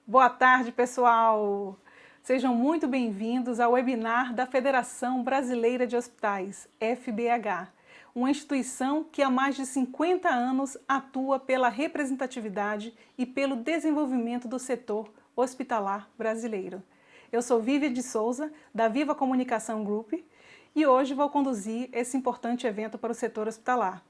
Boa tarde, pessoal! Sejam muito bem-vindos ao webinar da Federação Brasileira de Hospitais, FBH, uma instituição que há mais de 50 anos atua pela representatividade e pelo desenvolvimento do setor hospitalar brasileiro. Eu sou Vivian de Souza, da Viva Comunicação Group, e hoje vou conduzir esse importante evento para o setor hospitalar.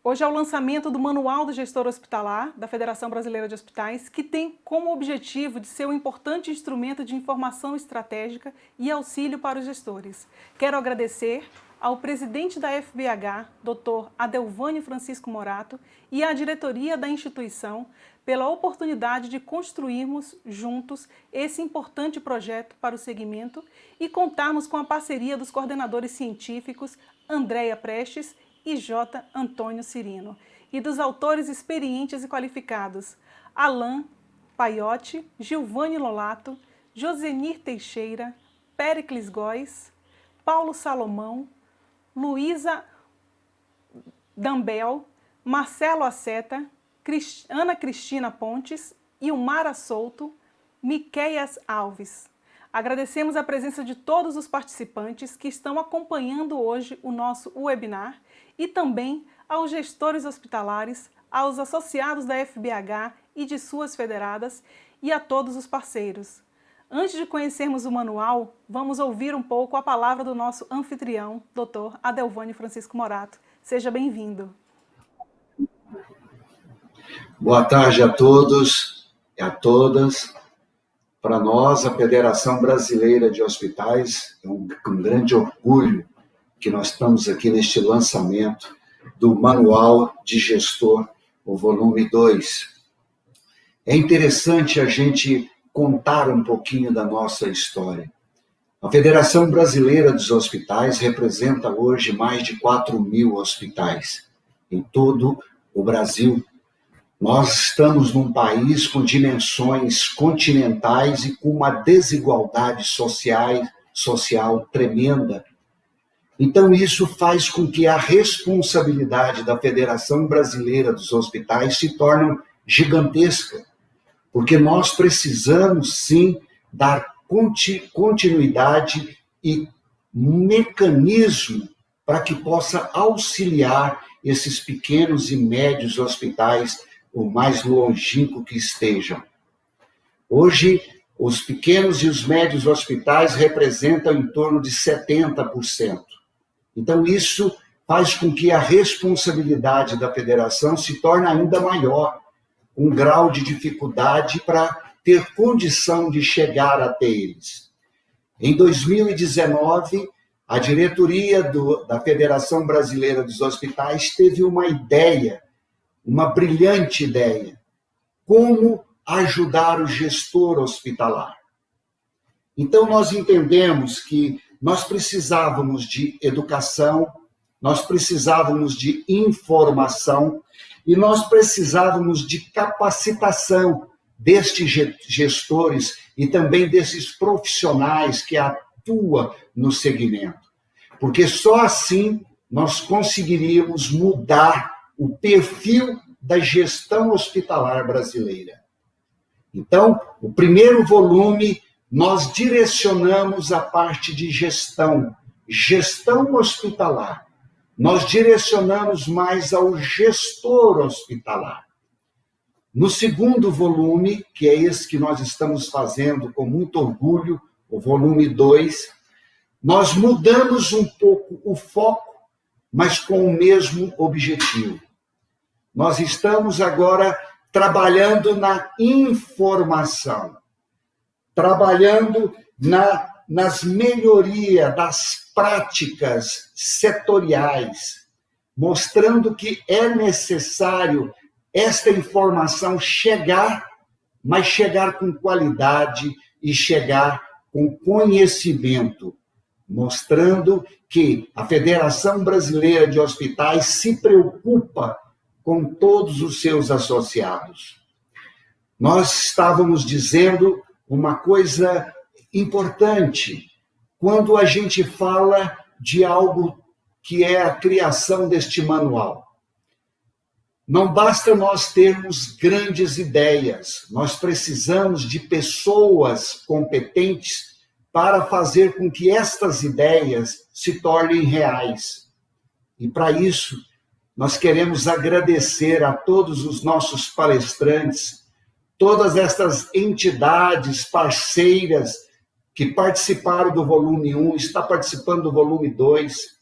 Hoje é o lançamento do Manual do Gestor Hospitalar da Federação Brasileira de Hospitais, que tem como objetivo de ser um importante instrumento de informação estratégica e auxílio para os gestores. Quero agradecer ao presidente da FBH, Dr. Adelvânio Francisco Morato, e à diretoria da instituição pela oportunidade de construirmos juntos esse importante projeto para o segmento e contarmos com a parceria dos coordenadores científicos Andréia Prestes e J. Antônio Cirino, e dos autores experientes e qualificados Alain Paiotti, Gilvane Lolato, Josenir Teixeira, Péricles Góes, Paulo Salomão, Luísa Dambel, Marcelo Aceta, Ana Cristina Pontes, Ilmara Souto, Miqueias Alves. Agradecemos a presença de todos os participantes que estão acompanhando hoje o nosso webinar e também aos gestores hospitalares, aos associados da FBH e de suas federadas e a todos os parceiros. Antes de conhecermos o manual, vamos ouvir um pouco a palavra do nosso anfitrião, Dr. Adelvânio Francisco Morato. Seja bem-vindo. Boa tarde a todos e a todas. Para nós, a Federação Brasileira de Hospitais, é um grande orgulho que nós estamos aqui neste lançamento do Manual de Gestor, o volume 2. É interessante a gente contar um pouquinho da nossa história. A Federação Brasileira dos Hospitais representa hoje mais de 4.000 hospitais em todo o Brasil. Nós estamos num país com dimensões continentais e com uma desigualdade social tremenda. Então, isso faz com que a responsabilidade da Federação Brasileira dos Hospitais se torne gigantesca, porque nós precisamos, sim, dar continuidade e mecanismo para que possa auxiliar esses pequenos e médios hospitais, o mais longínquo que estejam. Hoje, os pequenos e os médios hospitais representam em torno de 70%. Então, isso faz com que a responsabilidade da federação se torne ainda maior, um grau de dificuldade para ter condição de chegar até eles. Em 2019, a diretoria da Federação Brasileira dos Hospitais teve uma ideia, uma brilhante ideia: como ajudar o gestor hospitalar. Então, nós entendemos que nós precisávamos de educação, nós precisávamos de informação e nós precisávamos de capacitação destes gestores e também desses profissionais que atuam no segmento. Porque só assim nós conseguiríamos mudar o perfil da gestão hospitalar brasileira. Então, o primeiro volume, nós direcionamos a parte de gestão hospitalar. Nós direcionamos mais ao gestor hospitalar. No segundo volume, que é esse que nós estamos fazendo com muito orgulho, o volume 2, nós mudamos um pouco o foco, mas com o mesmo objetivo. Nós estamos agora trabalhando na informação, trabalhando nas melhorias das práticas setoriais, mostrando que é necessário esta informação chegar, mas chegar com qualidade e chegar com conhecimento, mostrando que a Federação Brasileira de Hospitais se preocupa com todos os seus associados. Nós estávamos dizendo uma coisa importante quando a gente fala de algo que é a criação deste manual. Não basta nós termos grandes ideias, nós precisamos de pessoas competentes para fazer com que estas ideias se tornem reais. E para isso, nós queremos agradecer a todos os nossos palestrantes, todas estas entidades parceiras que participaram do volume 1, está participando do volume 2,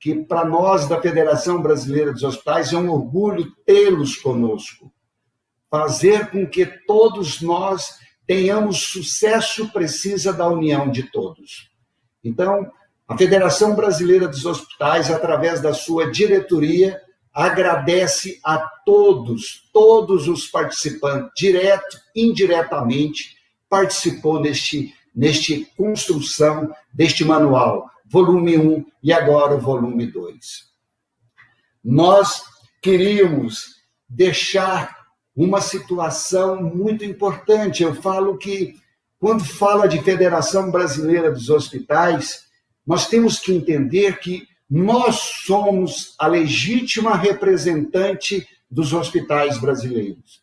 que para nós da Federação Brasileira dos Hospitais é um orgulho tê-los conosco. Fazer com que todos nós tenhamos sucesso precisa da união de todos. Então, a Federação Brasileira dos Hospitais, através da sua diretoria, agradece a todos os participantes, direto e indiretamente, participou neste construção deste manual, volume 1 e agora o volume 2. Nós queríamos deixar uma situação muito importante. Eu falo que, quando fala de Federação Brasileira dos Hospitais, nós temos que entender que nós somos a legítima representante dos hospitais brasileiros.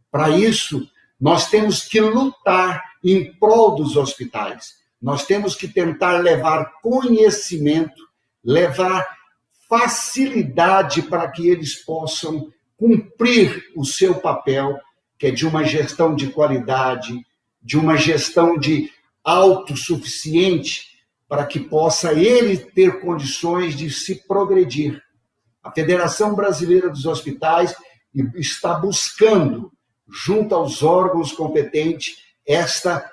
Para isso, nós temos que lutar em prol dos hospitais. Nós temos que tentar levar conhecimento, levar facilidade para que eles possam cumprir o seu papel, que é de uma gestão de qualidade, de uma gestão de autossuficiente, para que possa ele ter condições de se progredir. A Federação Brasileira dos Hospitais está buscando, junto aos órgãos competentes, esta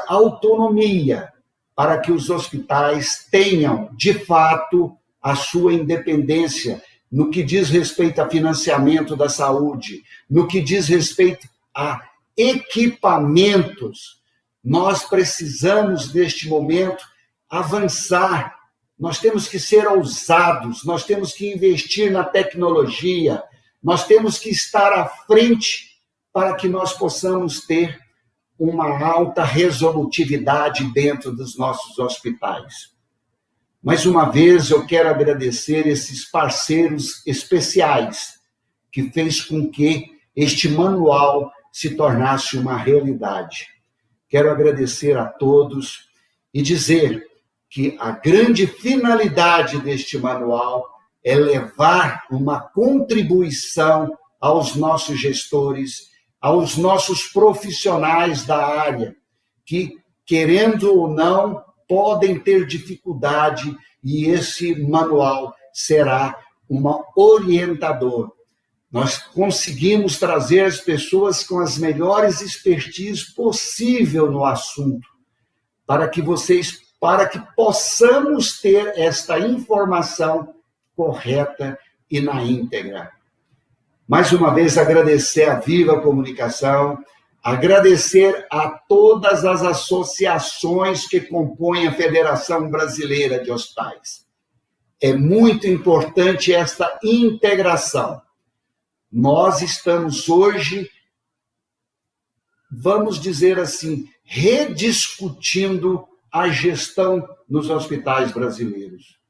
autonomia para que os hospitais tenham, de fato, a sua independência no que diz respeito a financiamento da saúde, no que diz respeito a equipamentos. Nós precisamos, neste momento, avançar. Nós temos que ser ousados, nós temos que investir na tecnologia, nós temos que estar à frente para que nós possamos ter uma alta resolutividade dentro dos nossos hospitais. Mais uma vez, eu quero agradecer esses parceiros especiais que fez com que este manual se tornasse uma realidade. Quero agradecer a todos e dizer que a grande finalidade deste manual é levar uma contribuição aos nossos gestores, aos nossos profissionais da área, que, querendo ou não, podem ter dificuldade, e esse manual será um orientador. Nós conseguimos trazer as pessoas com as melhores expertise possível no assunto, para que possamos ter esta informação correta e na íntegra. Mais uma vez, agradecer a Viva Comunicação, agradecer a todas as associações que compõem a Federação Brasileira de Hospitais. É muito importante esta integração. Nós estamos hoje, vamos dizer assim, rediscutindo a gestão nos hospitais brasileiros.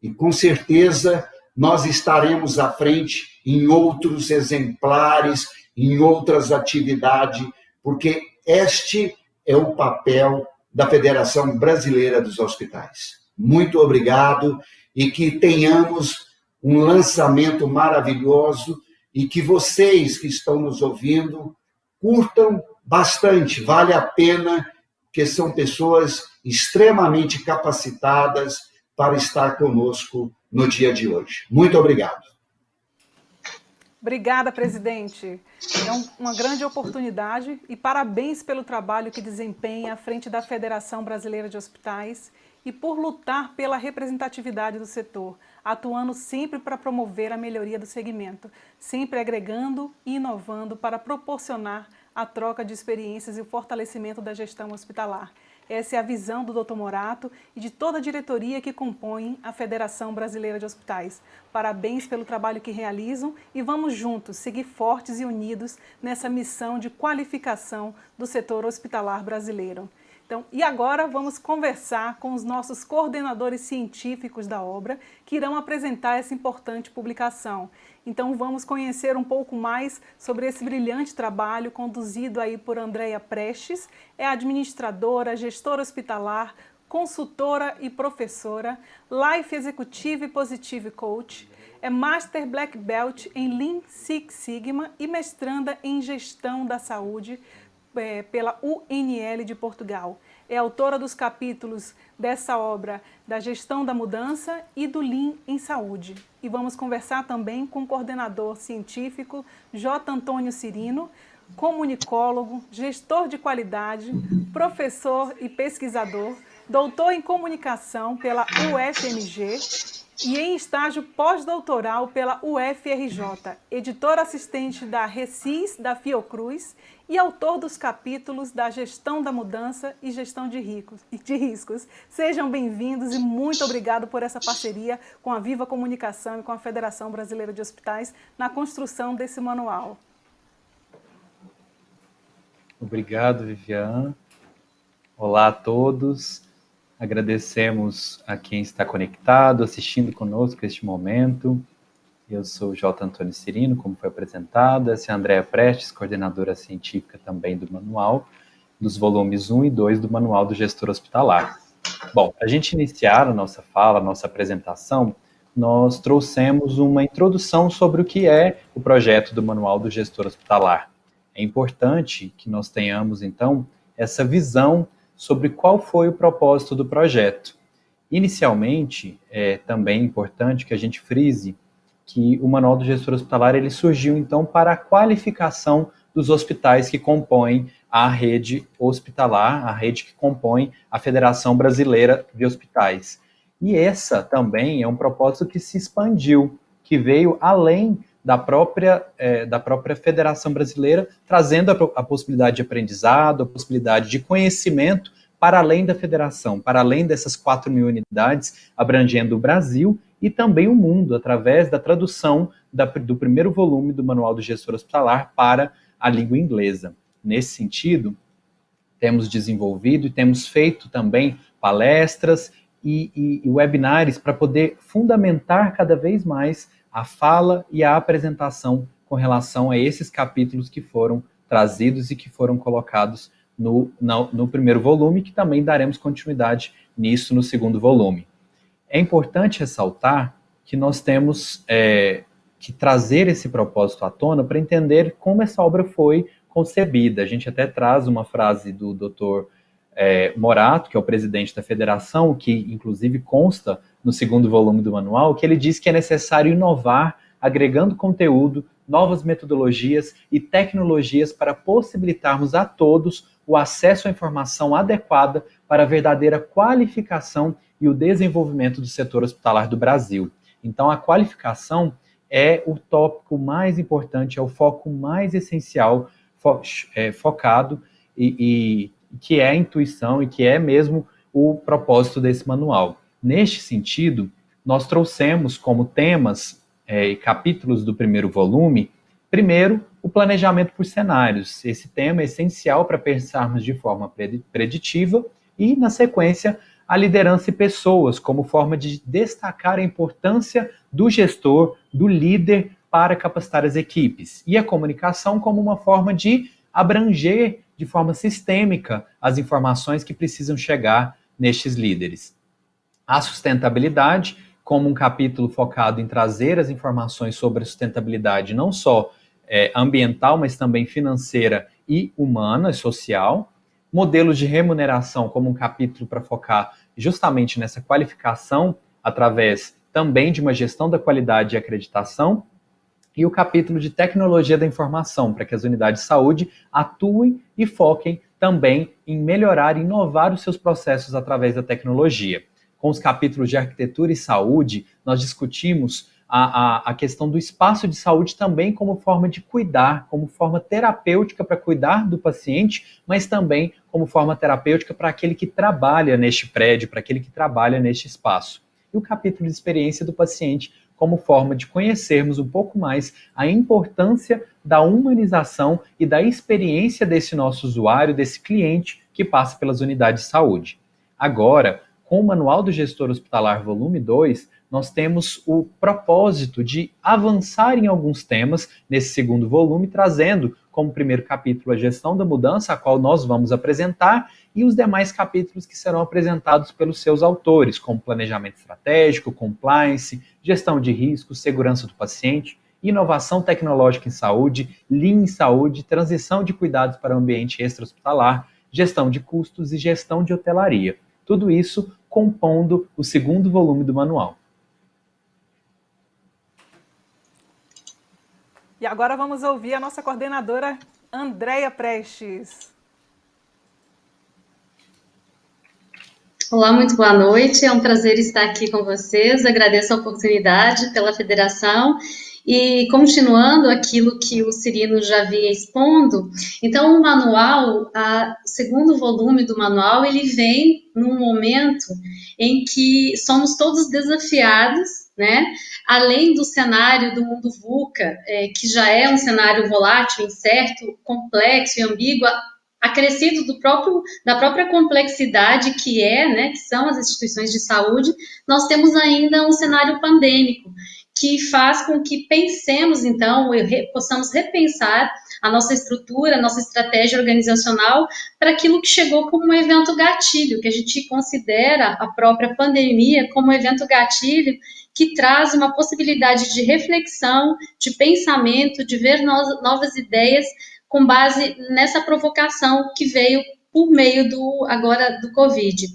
E, com certeza, nós estaremos à frente em outros exemplares, em outras atividades, porque este é o papel da Federação Brasileira dos Hospitais. Muito obrigado e que tenhamos um lançamento maravilhoso e que vocês que estão nos ouvindo curtam bastante, vale a pena, que são pessoas extremamente capacitadas para estar conosco no dia de hoje. Muito obrigado. Obrigada, presidente. É uma grande oportunidade e parabéns pelo trabalho que desempenha à frente da Federação Brasileira de Hospitais e por lutar pela representatividade do setor, atuando sempre para promover a melhoria do segmento, sempre agregando e inovando para proporcionar a troca de experiências e o fortalecimento da gestão hospitalar. Essa é a visão do Dr. Morato e de toda a diretoria que compõe a Federação Brasileira de Hospitais. Parabéns pelo trabalho que realizam e vamos juntos seguir fortes e unidos nessa missão de qualificação do setor hospitalar brasileiro. Então, Então, e agora vamos conversar com os nossos coordenadores científicos da obra, que irão apresentar essa importante publicação. Então, vamos conhecer um pouco mais sobre esse brilhante trabalho conduzido aí por Andréia Prestes, é administradora, gestora hospitalar, consultora e professora, Life Executive e Positive Coach, é Master Black Belt em Lean Six Sigma e mestranda em Gestão da Saúde pela UNL de Portugal. É autora dos capítulos dessa obra da Gestão da Mudança e do Lean em Saúde. E vamos conversar também com o coordenador científico J. Antônio Cirino, comunicólogo, gestor de qualidade, professor e pesquisador, doutor em comunicação pela UFMG e em estágio pós-doutoral pela UFRJ, editor assistente da Recis da Fiocruz e autor dos capítulos da Gestão da Mudança e Gestão de Riscos. Sejam bem-vindos e muito obrigado por essa parceria com a Viva Comunicação e com a Federação Brasileira de Hospitais na construção desse manual. Obrigado, Viviane. Olá a todos. Agradecemos a quem está conectado, assistindo conosco este momento. Eu sou o J. Antônio Cirino, como foi apresentado. Essa é a Andréia Prestes, coordenadora científica também do manual, dos volumes 1 e 2 do Manual do Gestor Hospitalar. Bom, para a gente iniciar a nossa fala, a nossa apresentação, nós trouxemos uma introdução sobre o que é o projeto do Manual do Gestor Hospitalar. É importante que nós tenhamos, então, essa visão sobre qual foi o propósito do projeto. Inicialmente, é também importante que a gente frise que o Manual do Gestor Hospitalar ele surgiu, então, para a qualificação dos hospitais que compõem a rede hospitalar, a rede que compõe a Federação Brasileira de Hospitais. E essa também é um propósito que se expandiu, que veio além da própria Federação Brasileira, trazendo a possibilidade de aprendizado, a possibilidade de conhecimento para além da federação, para além dessas 4.000 unidades, abrangendo o Brasil e também o mundo, através da tradução do primeiro volume do Manual do Gestor Hospitalar para a língua inglesa. Nesse sentido, temos desenvolvido e temos feito também palestras e webinários para poder fundamentar cada vez mais a fala e a apresentação com relação a esses capítulos que foram trazidos e que foram colocados no primeiro volume, que também daremos continuidade nisso no segundo volume. É importante ressaltar que nós temos que trazer esse propósito à tona para entender como essa obra foi concebida. A gente até traz uma frase do Dr. Morato, que é o presidente da federação, que inclusive consta no segundo volume do manual, que ele diz que é necessário inovar, agregando conteúdo, novas metodologias e tecnologias para possibilitarmos a todos o acesso à informação adequada para a verdadeira qualificação e o desenvolvimento do setor hospitalar do Brasil. Então, a qualificação é o tópico mais importante, é o foco mais essencial, focado e que é a intuição e que é mesmo o propósito desse manual. Neste sentido, nós trouxemos como temas e capítulos do primeiro volume, primeiro, o planejamento por cenários. Esse tema é essencial para pensarmos de forma preditiva e, na sequência, a liderança e pessoas, como forma de destacar a importância do gestor, do líder para capacitar as equipes. E a comunicação como uma forma de abranger de forma sistêmica as informações que precisam chegar nestes líderes. A sustentabilidade, como um capítulo focado em trazer as informações sobre a sustentabilidade, não só ambiental, mas também financeira e humana e social. Modelos de remuneração, como um capítulo para focar justamente nessa qualificação, através também de uma gestão da qualidade e acreditação. E o capítulo de tecnologia da informação, para que as unidades de saúde atuem e foquem também em melhorar e inovar os seus processos através da tecnologia. Com os capítulos de arquitetura e saúde, nós discutimos a questão do espaço de saúde também como forma de cuidar, como forma terapêutica para cuidar do paciente, mas também como forma terapêutica para aquele que trabalha neste prédio, para aquele que trabalha neste espaço. E o capítulo de experiência do paciente como forma de conhecermos um pouco mais a importância da humanização e da experiência desse nosso usuário, desse cliente que passa pelas unidades de saúde. Agora, com o Manual do Gestor Hospitalar Volume 2, nós temos o propósito de avançar em alguns temas nesse segundo volume, trazendo como primeiro capítulo a gestão da mudança, a qual nós vamos apresentar, e os demais capítulos que serão apresentados pelos seus autores, como planejamento estratégico, compliance, gestão de riscos, segurança do paciente, inovação tecnológica em saúde, Lean em saúde, transição de cuidados para o ambiente extra-hospitalar, gestão de custos e gestão de hotelaria. Tudo isso compondo o segundo volume do manual. E agora vamos ouvir a nossa coordenadora, Andréia Prestes. Olá, muito boa noite. É um prazer estar aqui com vocês. Agradeço a oportunidade pela federação. E continuando aquilo que o Cirino já vinha expondo, então o manual, o segundo volume do manual, ele vem num momento em que somos todos desafiados, né? Além do cenário do mundo VUCA, que já é um cenário volátil, incerto, complexo e ambíguo, acrescido da própria complexidade né, que são as instituições de saúde, nós temos ainda um cenário pandêmico, que faz com que pensemos, então, possamos repensar a nossa estrutura, a nossa estratégia organizacional para aquilo que chegou como um evento gatilho, que a gente considera a própria pandemia como um evento gatilho que traz uma possibilidade de reflexão, de pensamento, de ver novas ideias com base nessa provocação que veio por meio do Covid.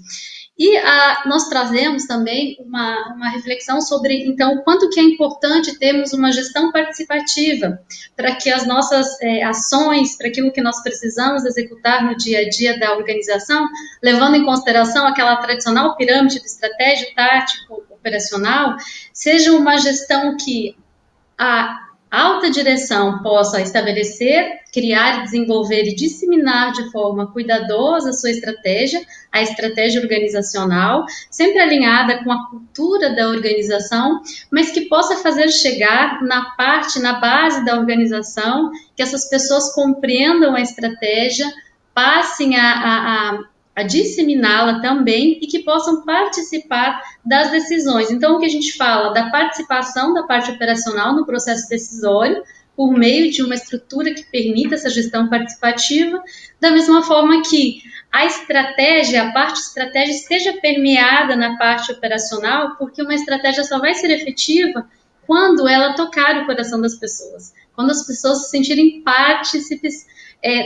E nós trazemos também uma reflexão sobre, então, o quanto que é importante termos uma gestão participativa para que as nossas ações, para aquilo que nós precisamos executar no dia a dia da organização, levando em consideração aquela tradicional pirâmide do estratégico, tático, operacional, seja uma gestão que a alta direção possa estabelecer, criar, desenvolver e disseminar de forma cuidadosa a sua estratégia, a estratégia organizacional, sempre alinhada com a cultura da organização, mas que possa fazer chegar na base da organização, que essas pessoas compreendam a estratégia, passem a disseminá-la também e que possam participar das decisões. Então, o que a gente fala da participação da parte operacional no processo decisório, por meio de uma estrutura que permita essa gestão participativa, da mesma forma que a parte estratégia esteja permeada na parte operacional, porque uma estratégia só vai ser efetiva quando ela tocar o coração das pessoas, quando as pessoas se sentirem partícipes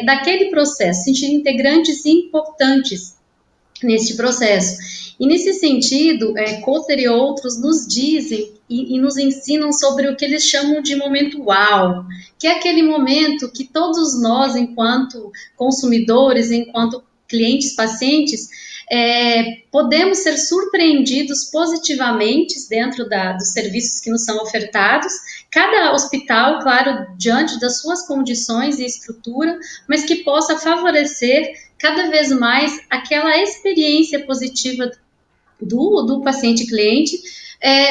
daquele processo, sentir integrantes importantes neste processo. E nesse sentido, Kotler e outros nos dizem e nos ensinam sobre o que eles chamam de momento uau, que é aquele momento que todos nós, enquanto consumidores, enquanto clientes, pacientes, podemos ser surpreendidos positivamente dentro dos serviços que nos são ofertados, cada hospital, claro, diante das suas condições e estrutura, mas que possa favorecer cada vez mais aquela experiência positiva do paciente cliente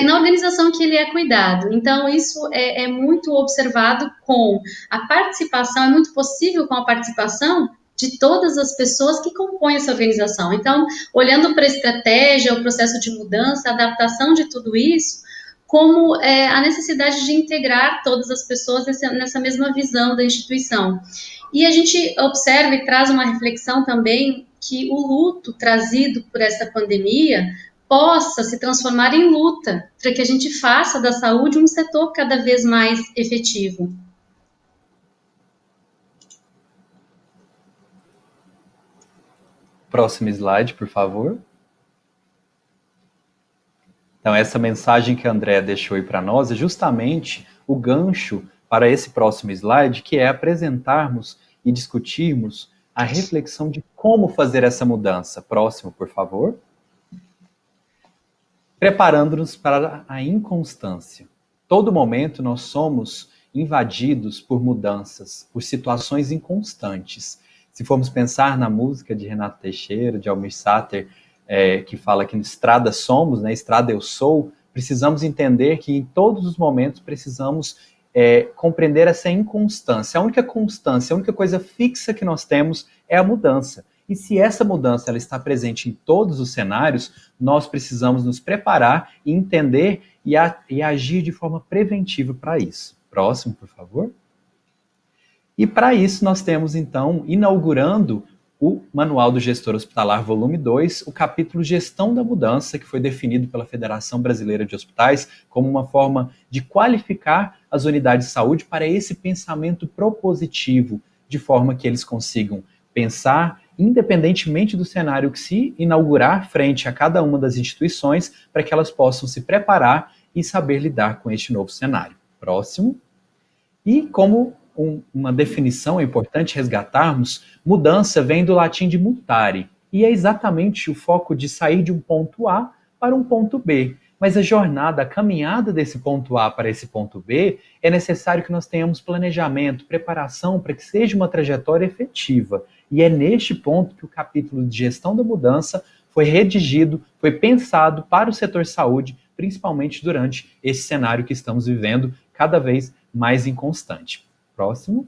na organização que ele é cuidado. Então, isso é muito observado com a participação, é muito possível com a participação de todas as pessoas que compõem essa organização. Então, olhando para a estratégia, o processo de mudança, a adaptação de tudo isso, como a necessidade de integrar todas as pessoas nessa mesma visão da instituição. E a gente observa e traz uma reflexão também que o luto trazido por essa pandemia possa se transformar em luta, para que a gente faça da saúde um setor cada vez mais efetivo. Próximo slide, por favor. Então, essa mensagem que a Andréa deixou aí para nós é justamente o gancho para esse próximo slide, que é apresentarmos e discutirmos a reflexão de como fazer essa mudança. Próximo, por favor. Preparando-nos para a inconstância. Todo momento nós somos invadidos por mudanças, por situações inconstantes. Se formos pensar na música de Renato Teixeira, de Almir Sater, que fala que estrada somos, né? Estrada eu sou, precisamos entender que em todos os momentos precisamos compreender essa inconstância. A única constância, a única coisa fixa que nós temos é a mudança. E se essa mudança ela está presente em todos os cenários, nós precisamos nos preparar e entender e agir de forma preventiva para isso. Próximo, por favor. E para isso nós temos, então, inaugurando o Manual do Gestor Hospitalar, volume 2, o capítulo Gestão da Mudança, que foi definido pela Federação Brasileira de Hospitais como uma forma de qualificar as unidades de saúde para esse pensamento propositivo, de forma que eles consigam pensar independentemente do cenário que se inaugurar frente a cada uma das instituições, para que elas possam se preparar e saber lidar com este novo cenário. Próximo. E como uma definição é importante resgatarmos, mudança vem do latim de mutare, e é exatamente o foco de sair de um ponto A para um ponto B. Mas a jornada, a caminhada desse ponto A para esse ponto B, é necessário que nós tenhamos planejamento, preparação para que seja uma trajetória efetiva. E é neste ponto que o capítulo de gestão da mudança foi redigido, foi pensado para o setor saúde, principalmente durante esse cenário que estamos vivendo, cada vez mais inconstante. Próximo.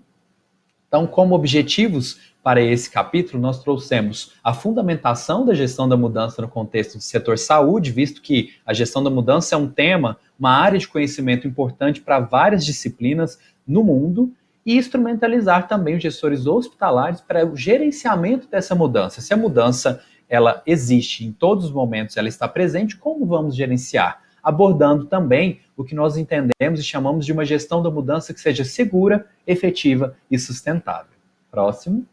Então, como objetivos para esse capítulo, nós trouxemos a fundamentação da gestão da mudança no contexto do setor saúde, visto que a gestão da mudança é um tema, uma área de conhecimento importante para várias disciplinas no mundo, e instrumentalizar também os gestores hospitalares para o gerenciamento dessa mudança. Se a mudança ela existe em todos os momentos, ela está presente, como vamos gerenciar? Abordando também o que nós entendemos e chamamos de uma gestão da mudança que seja segura, efetiva e sustentável. Próximo.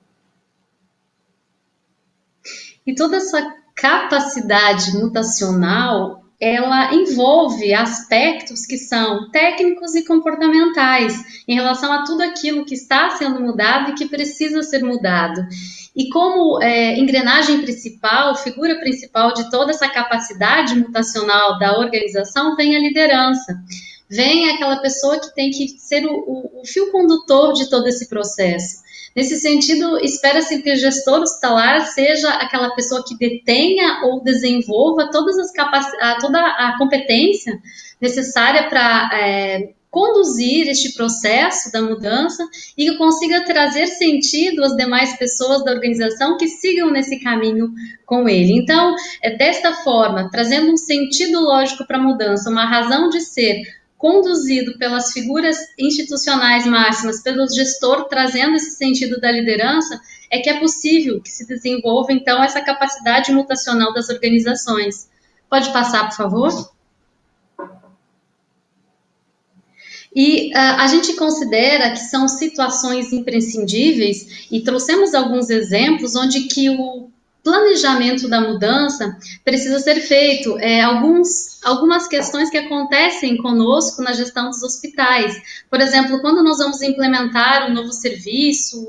E toda essa capacidade mutacional, ela envolve aspectos que são técnicos e comportamentais em relação a tudo aquilo que está sendo mudado e que precisa ser mudado. E como engrenagem principal, figura principal de toda essa capacidade mutacional da organização, vem a liderança. Vem aquela pessoa que tem que ser o fio condutor de todo esse processo. Nesse sentido, espera-se que o gestor hospitalar seja aquela pessoa que detenha ou desenvolva toda a competência necessária para conduzir este processo da mudança e que consiga trazer sentido às demais pessoas da organização que sigam nesse caminho com ele. Então, desta forma, trazendo um sentido lógico para a mudança, uma razão de ser, conduzido pelas figuras institucionais máximas, pelo gestor, trazendo esse sentido da liderança, é que é possível que se desenvolva, então, essa capacidade mutacional das organizações. Pode passar, por favor? E a gente considera que são situações imprescindíveis, e trouxemos alguns exemplos onde que o planejamento da mudança precisa ser feito, algumas questões que acontecem conosco na gestão dos hospitais. Por exemplo, quando nós vamos implementar um novo serviço,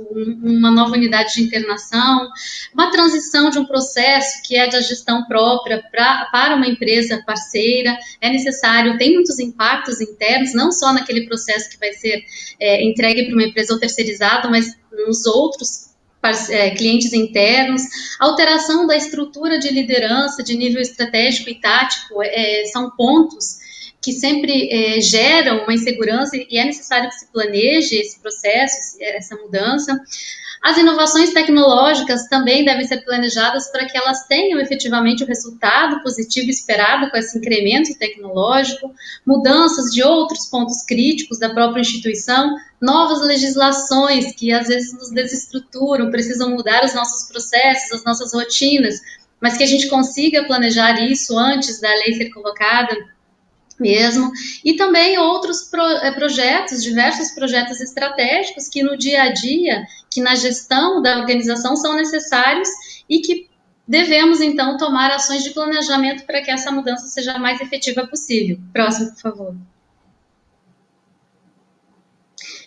uma nova unidade de internação, uma transição de um processo que é da gestão própria para uma empresa parceira, é necessário, tem muitos impactos internos, não só naquele processo que vai ser entregue para uma empresa ou terceirizado, mas nos outros clientes internos, alteração da estrutura de liderança de nível estratégico e tático, são pontos que sempre geram uma insegurança e é necessário que se planeje esse processo, essa mudança. As inovações tecnológicas também devem ser planejadas para que elas tenham efetivamente o resultado positivo esperado com esse incremento tecnológico, mudanças de outros pontos críticos da própria instituição, novas legislações que às vezes nos desestruturam, precisam mudar os nossos processos, as nossas rotinas, mas que a gente consiga planejar isso antes da lei ser colocada mesmo, e também outros projetos, diversos projetos estratégicos que no dia a dia, que na gestão da organização são necessários e que devemos, então, tomar ações de planejamento para que essa mudança seja a mais efetiva possível. Próximo, por favor.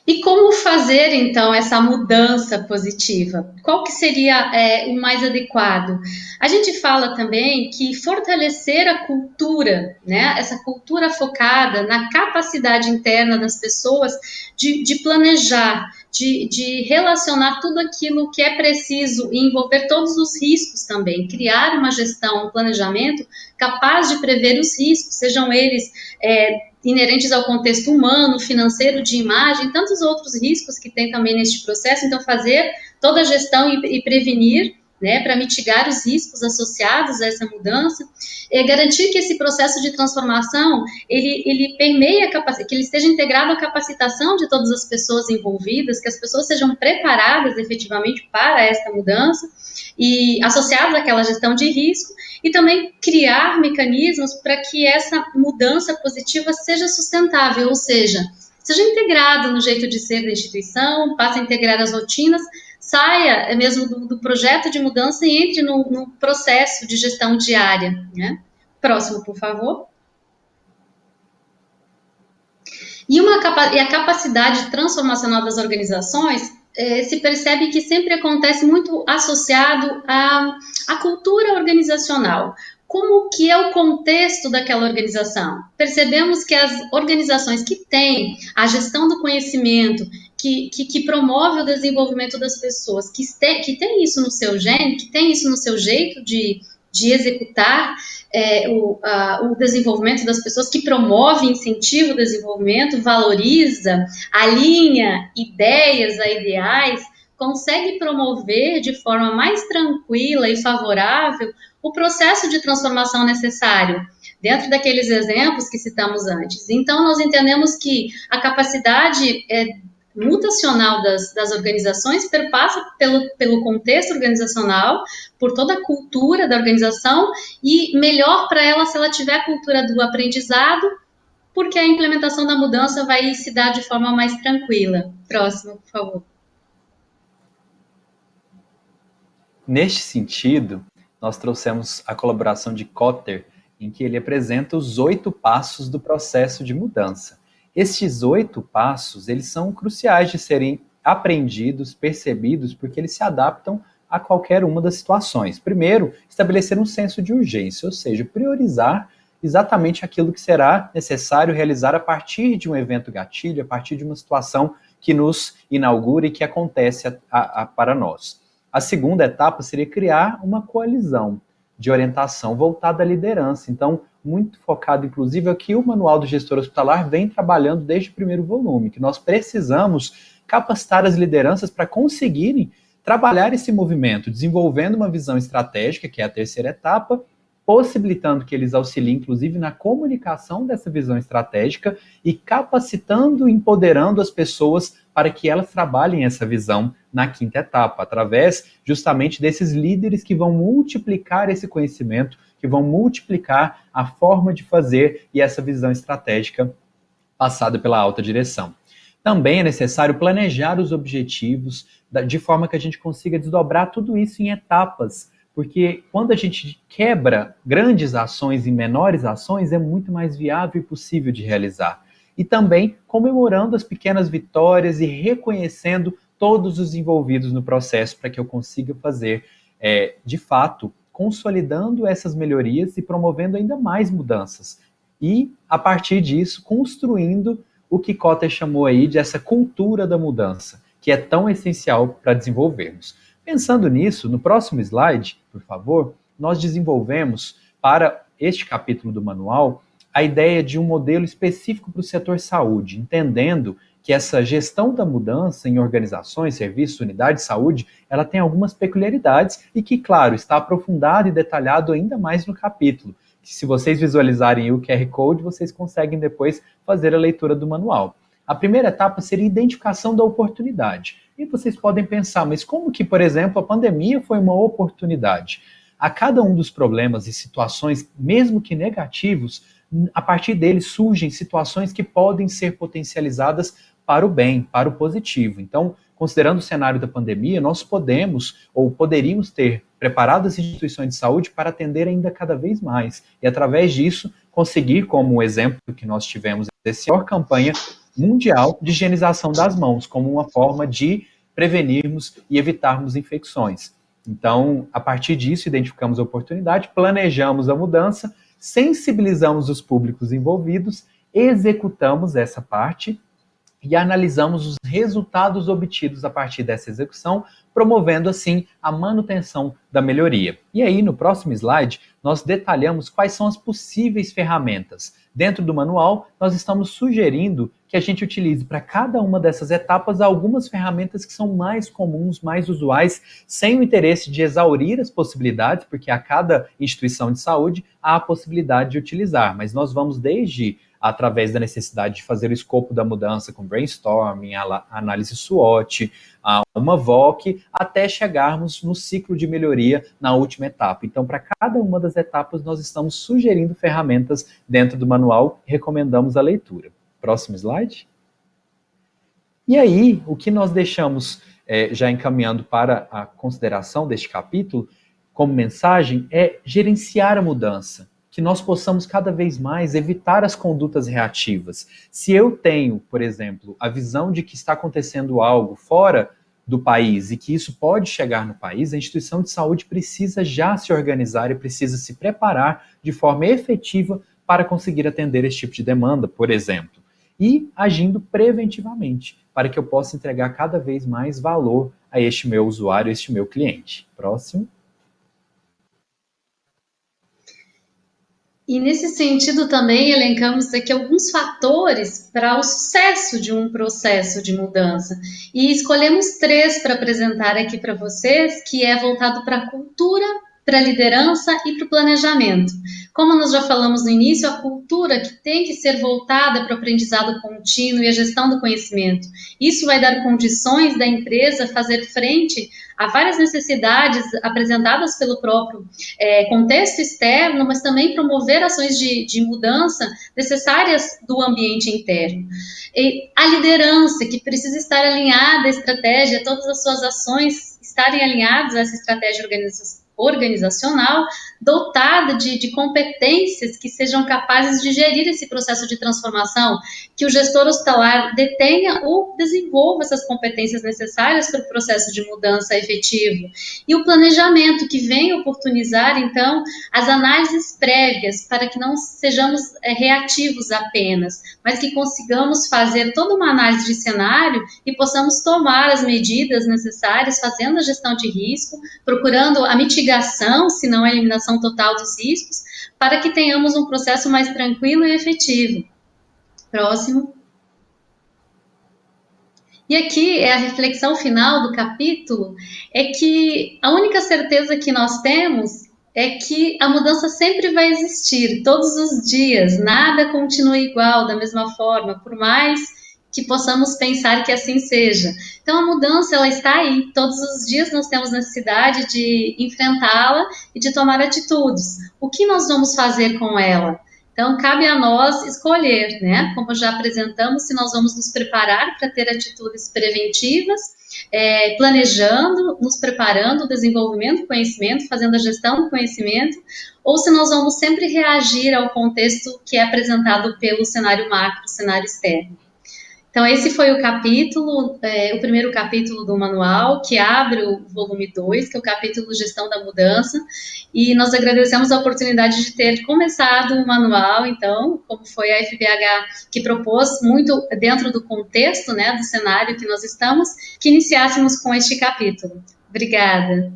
E como fazer, então, essa mudança positiva? Qual que seria o mais adequado? A gente fala também que fortalecer a cultura, né? Essa cultura focada na capacidade interna das pessoas de planejar, de relacionar tudo aquilo que é preciso e envolver todos os riscos também, criar uma gestão, um planejamento capaz de prever os riscos, sejam eles inerentes ao contexto humano, financeiro, de imagem, tantos outros riscos que tem também neste processo. Então, fazer toda a gestão e prevenir, né, para mitigar os riscos associados a essa mudança, garantir que esse processo de transformação, ele permeie que ele esteja integrado à capacitação de todas as pessoas envolvidas, que as pessoas sejam preparadas efetivamente para esta mudança, e associados àquela gestão de risco, e também criar mecanismos para que essa mudança positiva seja sustentável, ou seja integrado no jeito de ser da instituição, passe a integrar as rotinas, saia mesmo do projeto de mudança e entre no processo de gestão diária, né? Próximo, por favor. E a capacidade transformacional das organizações se percebe que sempre acontece muito associado à cultura organizacional. Como que é o contexto daquela organização? Percebemos que as organizações que têm a gestão do conhecimento, que promove o desenvolvimento das pessoas, que tem isso no seu gene, que tem isso no seu jeito de executar o desenvolvimento das pessoas, que promove, incentiva o desenvolvimento, valoriza, alinha ideias a ideais, consegue promover de forma mais tranquila e favorável o processo de transformação necessário, dentro daqueles exemplos que citamos antes. Então, nós entendemos que a capacidade mutacional das organizações perpassa pelo contexto organizacional, por toda a cultura da organização, e melhor para ela se ela tiver a cultura do aprendizado, porque a implementação da mudança vai se dar de forma mais tranquila. Próximo, por favor. Neste sentido, nós trouxemos a colaboração de Kotter, em que ele apresenta os 8 passos do processo de mudança. Estes 8 passos, eles são cruciais de serem aprendidos, percebidos, porque eles se adaptam a qualquer uma das situações. Primeiro, estabelecer um senso de urgência, ou seja, priorizar exatamente aquilo que será necessário realizar a partir de um evento gatilho, a partir de uma situação que nos inaugura e que acontece para nós. A segunda etapa seria criar uma coalizão de orientação voltada à liderança. Então, muito focado, inclusive, aqui o Manual do Gestor Hospitalar vem trabalhando desde o primeiro volume, que nós precisamos capacitar as lideranças para conseguirem trabalhar esse movimento, desenvolvendo uma visão estratégica, que é a terceira etapa, possibilitando que eles auxiliem, inclusive, na comunicação dessa visão estratégica e capacitando, empoderando as pessoas para que elas trabalhem essa visão na quinta etapa, através justamente desses líderes que vão multiplicar esse conhecimento, que vão multiplicar a forma de fazer e essa visão estratégica passada pela alta direção. Também é necessário planejar os objetivos de forma que a gente consiga desdobrar tudo isso em etapas, porque quando a gente quebra grandes ações em menores ações, é muito mais viável e possível de realizar. E também comemorando as pequenas vitórias e reconhecendo todos os envolvidos no processo para que eu consiga fazer, de fato, consolidando essas melhorias e promovendo ainda mais mudanças. E, a partir disso, construindo o que Kotter chamou aí de essa cultura da mudança, que é tão essencial para desenvolvermos. Pensando nisso, no próximo slide, por favor, nós desenvolvemos para este capítulo do manual a ideia de um modelo específico para o setor saúde, entendendo que essa gestão da mudança em organizações, serviços, unidades de saúde, ela tem algumas peculiaridades e que, claro, está aprofundado e detalhado ainda mais no capítulo. Se vocês visualizarem o QR Code, vocês conseguem depois fazer a leitura do manual. A primeira etapa seria a identificação da oportunidade. E vocês podem pensar, mas como que, por exemplo, a pandemia foi uma oportunidade? A cada um dos problemas e situações, mesmo que negativos, a partir deles surgem situações que podem ser potencializadas para o bem, para o positivo. Então, considerando o cenário da pandemia, nós podemos ou poderíamos ter preparado as instituições de saúde para atender ainda cada vez mais. E, através disso, conseguir, como um exemplo que nós tivemos dessa maior campanha mundial de higienização das mãos, como uma forma de prevenirmos e evitarmos infecções. Então, a partir disso, identificamos a oportunidade, planejamos a mudança, sensibilizamos os públicos envolvidos, executamos essa parte e analisamos os resultados obtidos a partir dessa execução, promovendo assim a manutenção da melhoria. E aí, no próximo slide, nós detalhamos quais são as possíveis ferramentas. Dentro do manual, nós estamos sugerindo que a gente utilize para cada uma dessas etapas algumas ferramentas que são mais comuns, mais usuais, sem o interesse de exaurir as possibilidades, porque a cada instituição de saúde há a possibilidade de utilizar, mas nós vamos desde através da necessidade de fazer o escopo da mudança com brainstorming, análise SWOT, uma VOC, até chegarmos no ciclo de melhoria na última etapa. Então, para cada uma das etapas, nós estamos sugerindo ferramentas dentro do manual e recomendamos a leitura. Próximo slide. E aí, o que nós deixamos já encaminhando para a consideração deste capítulo, como mensagem, é gerenciar a mudança. Que nós possamos cada vez mais evitar as condutas reativas. Se eu tenho, por exemplo, a visão de que está acontecendo algo fora do país e que isso pode chegar no país, a instituição de saúde precisa já se organizar e precisa se preparar de forma efetiva para conseguir atender esse tipo de demanda, por exemplo. E agindo preventivamente, para que eu possa entregar cada vez mais valor a este meu usuário, a este meu cliente. Próximo. E nesse sentido também elencamos aqui alguns fatores para o sucesso de um processo de mudança. E escolhemos 3 para apresentar aqui para vocês, que é voltado para a cultura, para a liderança e para o planejamento. Como nós já falamos no início, a cultura que tem que ser voltada para o aprendizado contínuo e a gestão do conhecimento. Isso vai dar condições da empresa fazer frente a várias necessidades apresentadas pelo próprio contexto externo, mas também promover ações de mudança necessárias do ambiente interno. E a liderança, que precisa estar alinhada à estratégia, todas as suas ações estarem alinhadas a essa estratégia organizacional, dotada de competências que sejam capazes de gerir esse processo de transformação, que o gestor hospitalar detenha ou desenvolva essas competências necessárias para o processo de mudança efetivo. E o planejamento, que vem oportunizar, então, as análises prévias, para que não sejamos reativos apenas, mas que consigamos fazer toda uma análise de cenário e possamos tomar as medidas necessárias, fazendo a gestão de risco, procurando a mitigação, se não a eliminação total dos riscos, para que tenhamos um processo mais tranquilo e efetivo. Próximo. E aqui é a reflexão final do capítulo, é que a única certeza que nós temos é que a mudança sempre vai existir, todos os dias, nada continua igual, da mesma forma, por mais que possamos pensar que assim seja. Então, a mudança, ela está aí, todos os dias nós temos necessidade de enfrentá-la e de tomar atitudes. O que nós vamos fazer com ela? Então, cabe a nós escolher, né? Como já apresentamos, se nós vamos nos preparar para ter atitudes preventivas, planejando, nos preparando, o desenvolvimento do conhecimento, fazendo a gestão do conhecimento, ou se nós vamos sempre reagir ao contexto que é apresentado pelo cenário macro, cenário externo. Então, esse foi o capítulo, o primeiro capítulo do manual, que abre o volume 2, que é o capítulo Gestão da Mudança, e nós agradecemos a oportunidade de ter começado o manual, então, como foi a FBH que propôs, muito dentro do contexto, né, do cenário que nós estamos, que iniciássemos com este capítulo. Obrigada.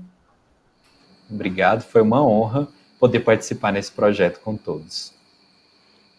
Obrigado, foi uma honra poder participar nesse projeto com todos.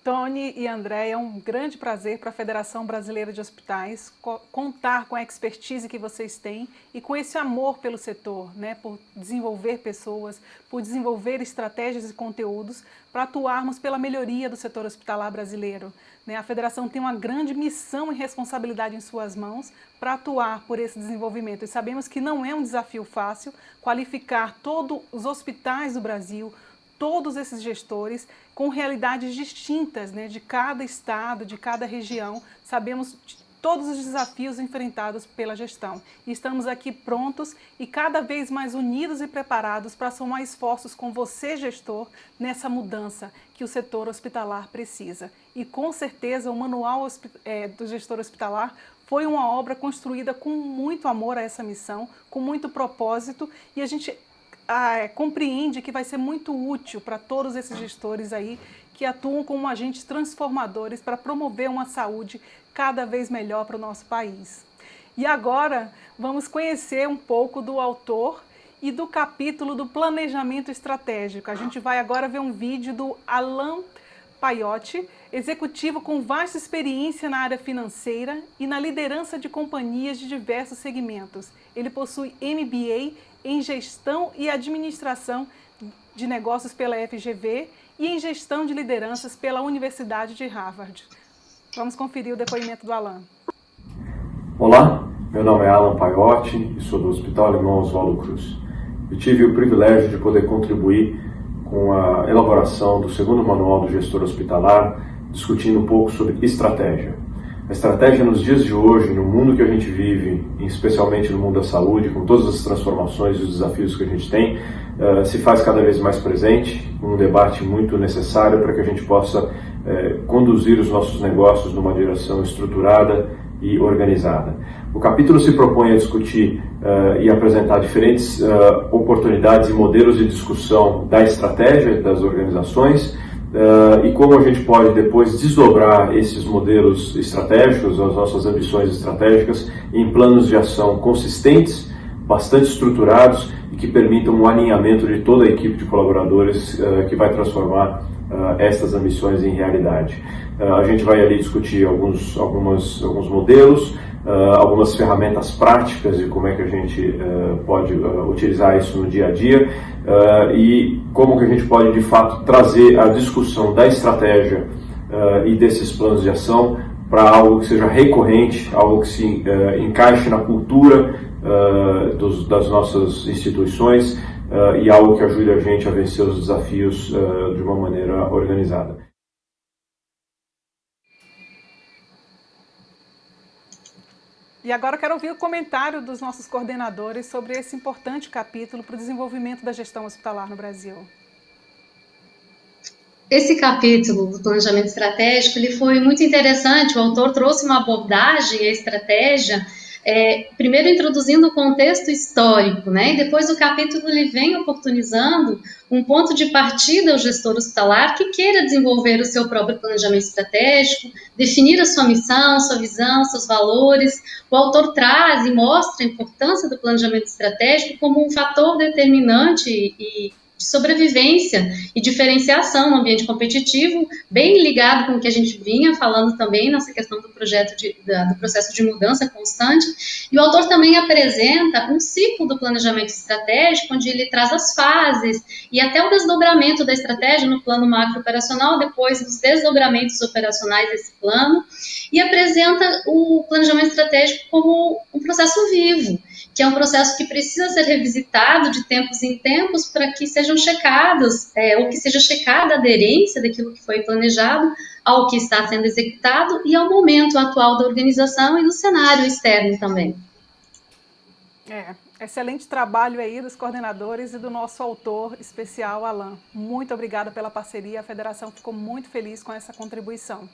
Tony e André, é um grande prazer para a Federação Brasileira de Hospitais contar com a expertise que vocês têm e com esse amor pelo setor, né, por desenvolver pessoas, por desenvolver estratégias e conteúdos para atuarmos pela melhoria do setor hospitalar brasileiro. Né? A Federação tem uma grande missão e responsabilidade em suas mãos para atuar por esse desenvolvimento. E sabemos que não é um desafio fácil qualificar todos os hospitais do Brasil, todos esses gestores com realidades distintas, né, de cada estado, de cada região. Sabemos de todos os desafios enfrentados pela gestão. E estamos aqui prontos e cada vez mais unidos e preparados para somar esforços com você, gestor, nessa mudança que o setor hospitalar precisa. E com certeza o Manual do Gestor Hospitalar foi uma obra construída com muito amor a essa missão, com muito propósito, e a gente compreende que vai ser muito útil para todos esses gestores aí que atuam como agentes transformadores para promover uma saúde cada vez melhor para o nosso país. E agora vamos conhecer um pouco do autor e do capítulo do planejamento estratégico. A gente vai agora ver um vídeo do Alain Paiotti, executivo com vasta experiência na área financeira e na liderança de companhias de diversos segmentos. Ele possui MBA em Gestão e Administração de Negócios pela FGV e em Gestão de Lideranças pela Universidade de Harvard. Vamos conferir o depoimento do Alain. Olá, meu nome é Alain Paiotti e sou do Hospital Alemão Oswaldo Cruz. Eu tive o privilégio de poder contribuir com a elaboração do segundo manual do gestor hospitalar, discutindo um pouco sobre estratégia. A estratégia nos dias de hoje, no mundo que a gente vive, especialmente no mundo da saúde, com todas as transformações e os desafios que a gente tem, se faz cada vez mais presente, um debate muito necessário para que a gente possa conduzir os nossos negócios numa direção estruturada e organizada. O capítulo se propõe a discutir e apresentar diferentes oportunidades e modelos de discussão da estratégia das organizações e como a gente pode depois desdobrar esses modelos estratégicos, as nossas ambições estratégicas, em planos de ação consistentes, bastante estruturados e que permitam um alinhamento de toda a equipe de colaboradores que vai transformar estas ambições em realidade. A gente vai ali discutir alguns modelos, algumas ferramentas práticas de como é que a gente pode utilizar isso no dia a dia e como que a gente pode, de fato, trazer a discussão da estratégia e desses planos de ação para algo que seja recorrente, algo que se encaixe na cultura das nossas instituições e algo que ajude a gente a vencer os desafios de uma maneira organizada. E agora eu quero ouvir o comentário dos nossos coordenadores sobre esse importante capítulo para o desenvolvimento da gestão hospitalar no Brasil. Esse capítulo do planejamento estratégico ele foi muito interessante. O autor trouxe uma abordagem à estratégia, primeiro introduzindo o contexto histórico, né? E depois o capítulo ele vem oportunizando um ponto de partida ao gestor hospitalar que queira desenvolver o seu próprio planejamento estratégico, definir a sua missão, sua visão, seus valores. O autor traz e mostra a importância do planejamento estratégico como um fator determinante e de sobrevivência e diferenciação no ambiente competitivo, bem ligado com o que a gente vinha falando também nessa questão do processo de mudança constante. E o autor também apresenta um ciclo do planejamento estratégico, onde ele traz as fases e até o desdobramento da estratégia no plano macro-operacional, depois dos desdobramentos operacionais desse plano, e apresenta o planejamento estratégico como um processo vivo, que é um processo que precisa ser revisitado de tempos em tempos para que sejam checados, ou que seja checada a aderência daquilo que foi planejado ao que está sendo executado e ao momento atual da organização e do cenário externo também. Excelente trabalho aí dos coordenadores e do nosso autor especial, Alain. Muito obrigada pela parceria, a Federação ficou muito feliz com essa contribuição.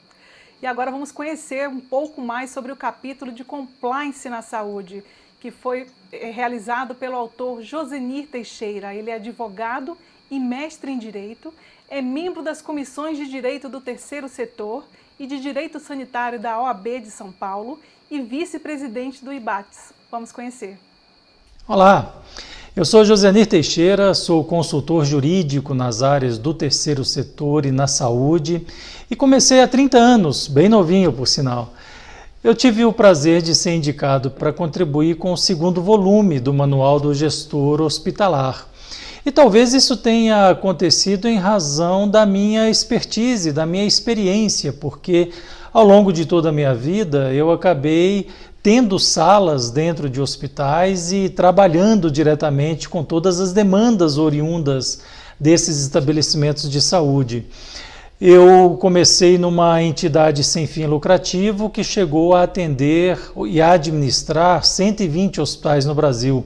E agora vamos conhecer um pouco mais sobre o capítulo de Compliance na Saúde, que foi realizado pelo autor Josenir Teixeira. Ele é advogado e mestre em Direito, é membro das comissões de Direito do Terceiro Setor e de Direito Sanitário da OAB de São Paulo e vice-presidente do IBATS. Vamos conhecer. Olá, eu sou Josenir Teixeira, sou consultor jurídico nas áreas do terceiro setor e na saúde e comecei há 30 anos, bem novinho por sinal. Eu tive o prazer de ser indicado para contribuir com o segundo volume do Manual do Gestor Hospitalar. E talvez isso tenha acontecido em razão da minha expertise, da minha experiência, porque ao longo de toda a minha vida eu acabei tendo salas dentro de hospitais e trabalhando diretamente com todas as demandas oriundas desses estabelecimentos de saúde. Eu comecei numa entidade sem fim lucrativo que chegou a atender e a administrar 120 hospitais no Brasil.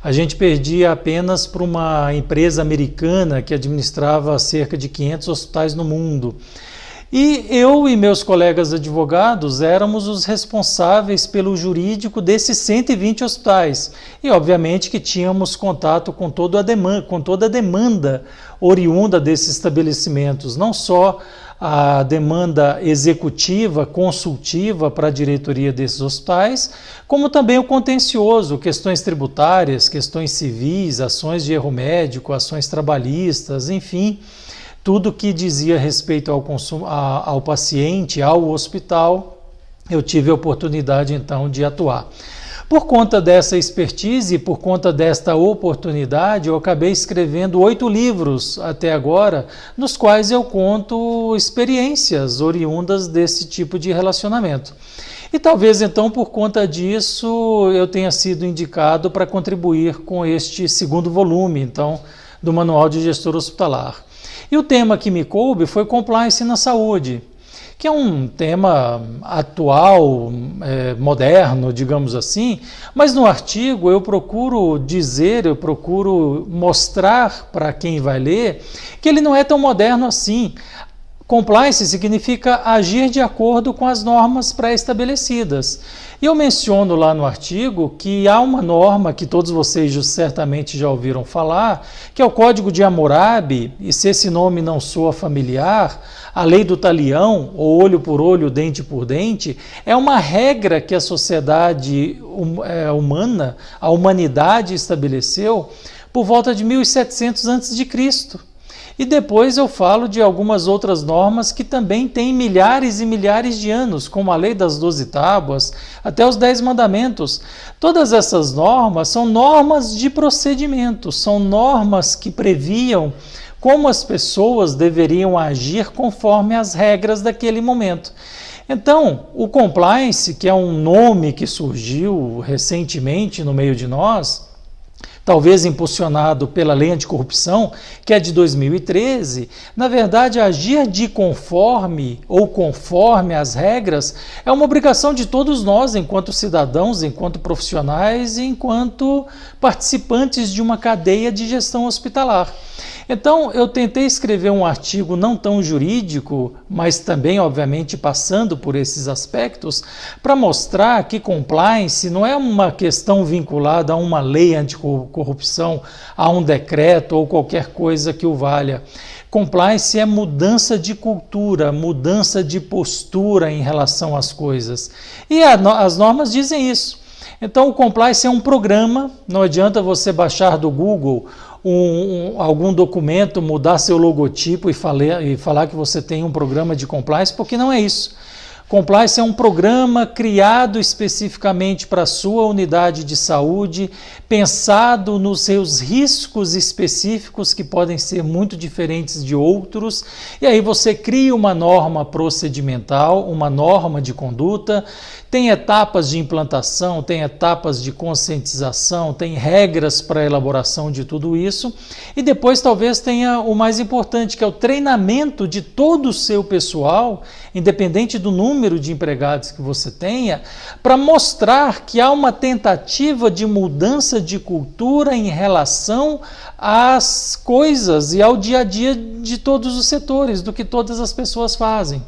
A gente perdia apenas para uma empresa americana que administrava cerca de 500 hospitais no mundo. E eu e meus colegas advogados éramos os responsáveis pelo jurídico desses 120 hospitais. E, obviamente, que tínhamos contato com toda a demanda oriunda desses estabelecimentos, não só a demanda executiva, consultiva para a diretoria desses hospitais, como também o contencioso, questões tributárias, questões civis, ações de erro médico, ações trabalhistas, enfim, tudo que dizia respeito ao paciente, ao hospital, eu tive a oportunidade então de atuar. Por conta dessa expertise, por conta desta oportunidade, eu acabei escrevendo 8 livros até agora, nos quais eu conto experiências oriundas desse tipo de relacionamento. E talvez então por conta disso eu tenha sido indicado para contribuir com este segundo volume, então, do Manual de Gestor Hospitalar. E o tema que me coube foi Compliance na Saúde, que é um tema atual, moderno, digamos assim, mas no artigo eu procuro mostrar para quem vai ler que ele não é tão moderno assim. Compliance significa agir de acordo com as normas pré-estabelecidas. E eu menciono lá no artigo que há uma norma que todos vocês certamente já ouviram falar, que é o Código de Hammurabi, e se esse nome não soa familiar, a lei do talião, ou olho por olho, dente por dente, é uma regra que a sociedade humana, a humanidade estabeleceu por volta de 1700 a.C. E depois eu falo de algumas outras normas que também têm milhares e milhares de anos, como a Lei das 12 Tábuas, até os 10 Mandamentos. Todas essas normas são normas de procedimento, são normas que previam como as pessoas deveriam agir conforme as regras daquele momento. Então, o compliance, que é um nome que surgiu recentemente no meio de nós, talvez impulsionado pela Lei Anticorrupção, que é de 2013, na verdade, agir de conforme ou conforme as regras é uma obrigação de todos nós, enquanto cidadãos, enquanto profissionais e enquanto participantes de uma cadeia de gestão hospitalar. Então, eu tentei escrever um artigo não tão jurídico, mas também, obviamente, passando por esses aspectos, para mostrar que compliance não é uma questão vinculada a uma lei anticorrupção, a um decreto ou qualquer coisa que o valha. Compliance é mudança de cultura, mudança de postura em relação às coisas. E as normas dizem isso. Então, o compliance é um programa, não adianta você baixar do Google algum documento, mudar seu logotipo e falar que você tem um programa de compliance, porque não é isso. Compliance é um programa criado especificamente para a sua unidade de saúde, pensado nos seus riscos específicos, que podem ser muito diferentes de outros, e aí você cria uma norma procedimental, uma norma de conduta, tem etapas de implantação, tem etapas de conscientização, tem regras para a elaboração de tudo isso, e depois talvez tenha o mais importante, que é o treinamento de todo o seu pessoal, independente do número de empregados que você tenha, para mostrar que há uma tentativa de mudança de cultura em relação às coisas e ao dia a dia de todos os setores, do que todas as pessoas fazem.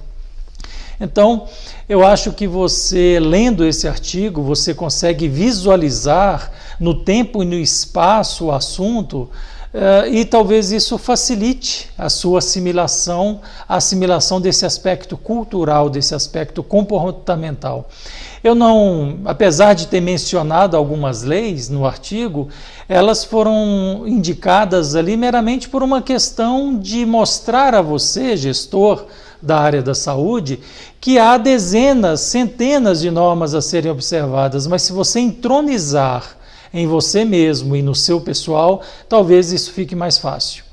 Então, eu acho que você, lendo esse artigo, você consegue visualizar no tempo e no espaço o assunto, e talvez isso facilite a sua assimilação, a assimilação desse aspecto cultural, desse aspecto comportamental. Eu não, apesar de ter mencionado algumas leis no artigo, elas foram indicadas ali meramente por uma questão de mostrar a você, gestor da área da saúde, que há dezenas, centenas de normas a serem observadas, mas se você entronizar em você mesmo e no seu pessoal, talvez isso fique mais fácil.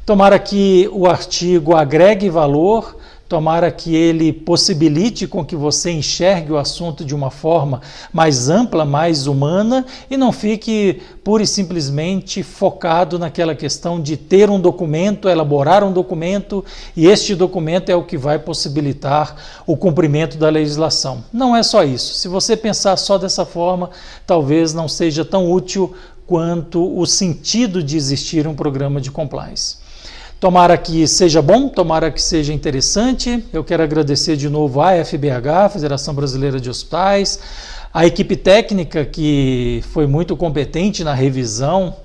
Tomara que o artigo agregue valor, tomara que ele possibilite com que você enxergue o assunto de uma forma mais ampla, mais humana, e não fique pura e simplesmente focado naquela questão de ter um documento, elaborar um documento, e este documento é o que vai possibilitar o cumprimento da legislação. Não é só isso. Se você pensar só dessa forma, talvez não seja tão útil quanto o sentido de existir um programa de compliance. Tomara que seja bom, tomara que seja interessante. Eu quero agradecer de novo à FBH, Federação Brasileira de Hospitais, a equipe técnica que foi muito competente na revisão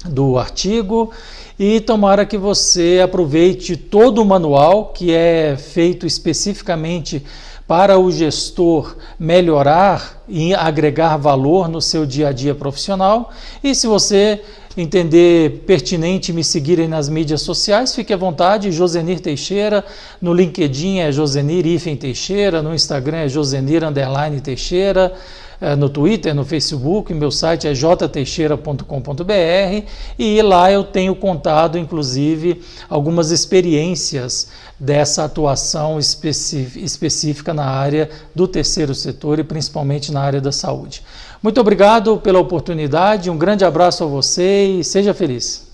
do artigo, e tomara que você aproveite todo o manual que é feito especificamente para o gestor melhorar e agregar valor no seu dia a dia profissional. E se você entender pertinente me seguirem nas mídias sociais, fique à vontade. Josenir Teixeira, no LinkedIn é Josenir-Teixeira, no Instagram é Josenir_Teixeira, no Twitter, no Facebook, meu site é jteixeira.com.br, e lá eu tenho contado, inclusive, algumas experiências dessa atuação específica na área do terceiro setor e principalmente na área da saúde. Muito obrigado pela oportunidade, um grande abraço a você e seja feliz.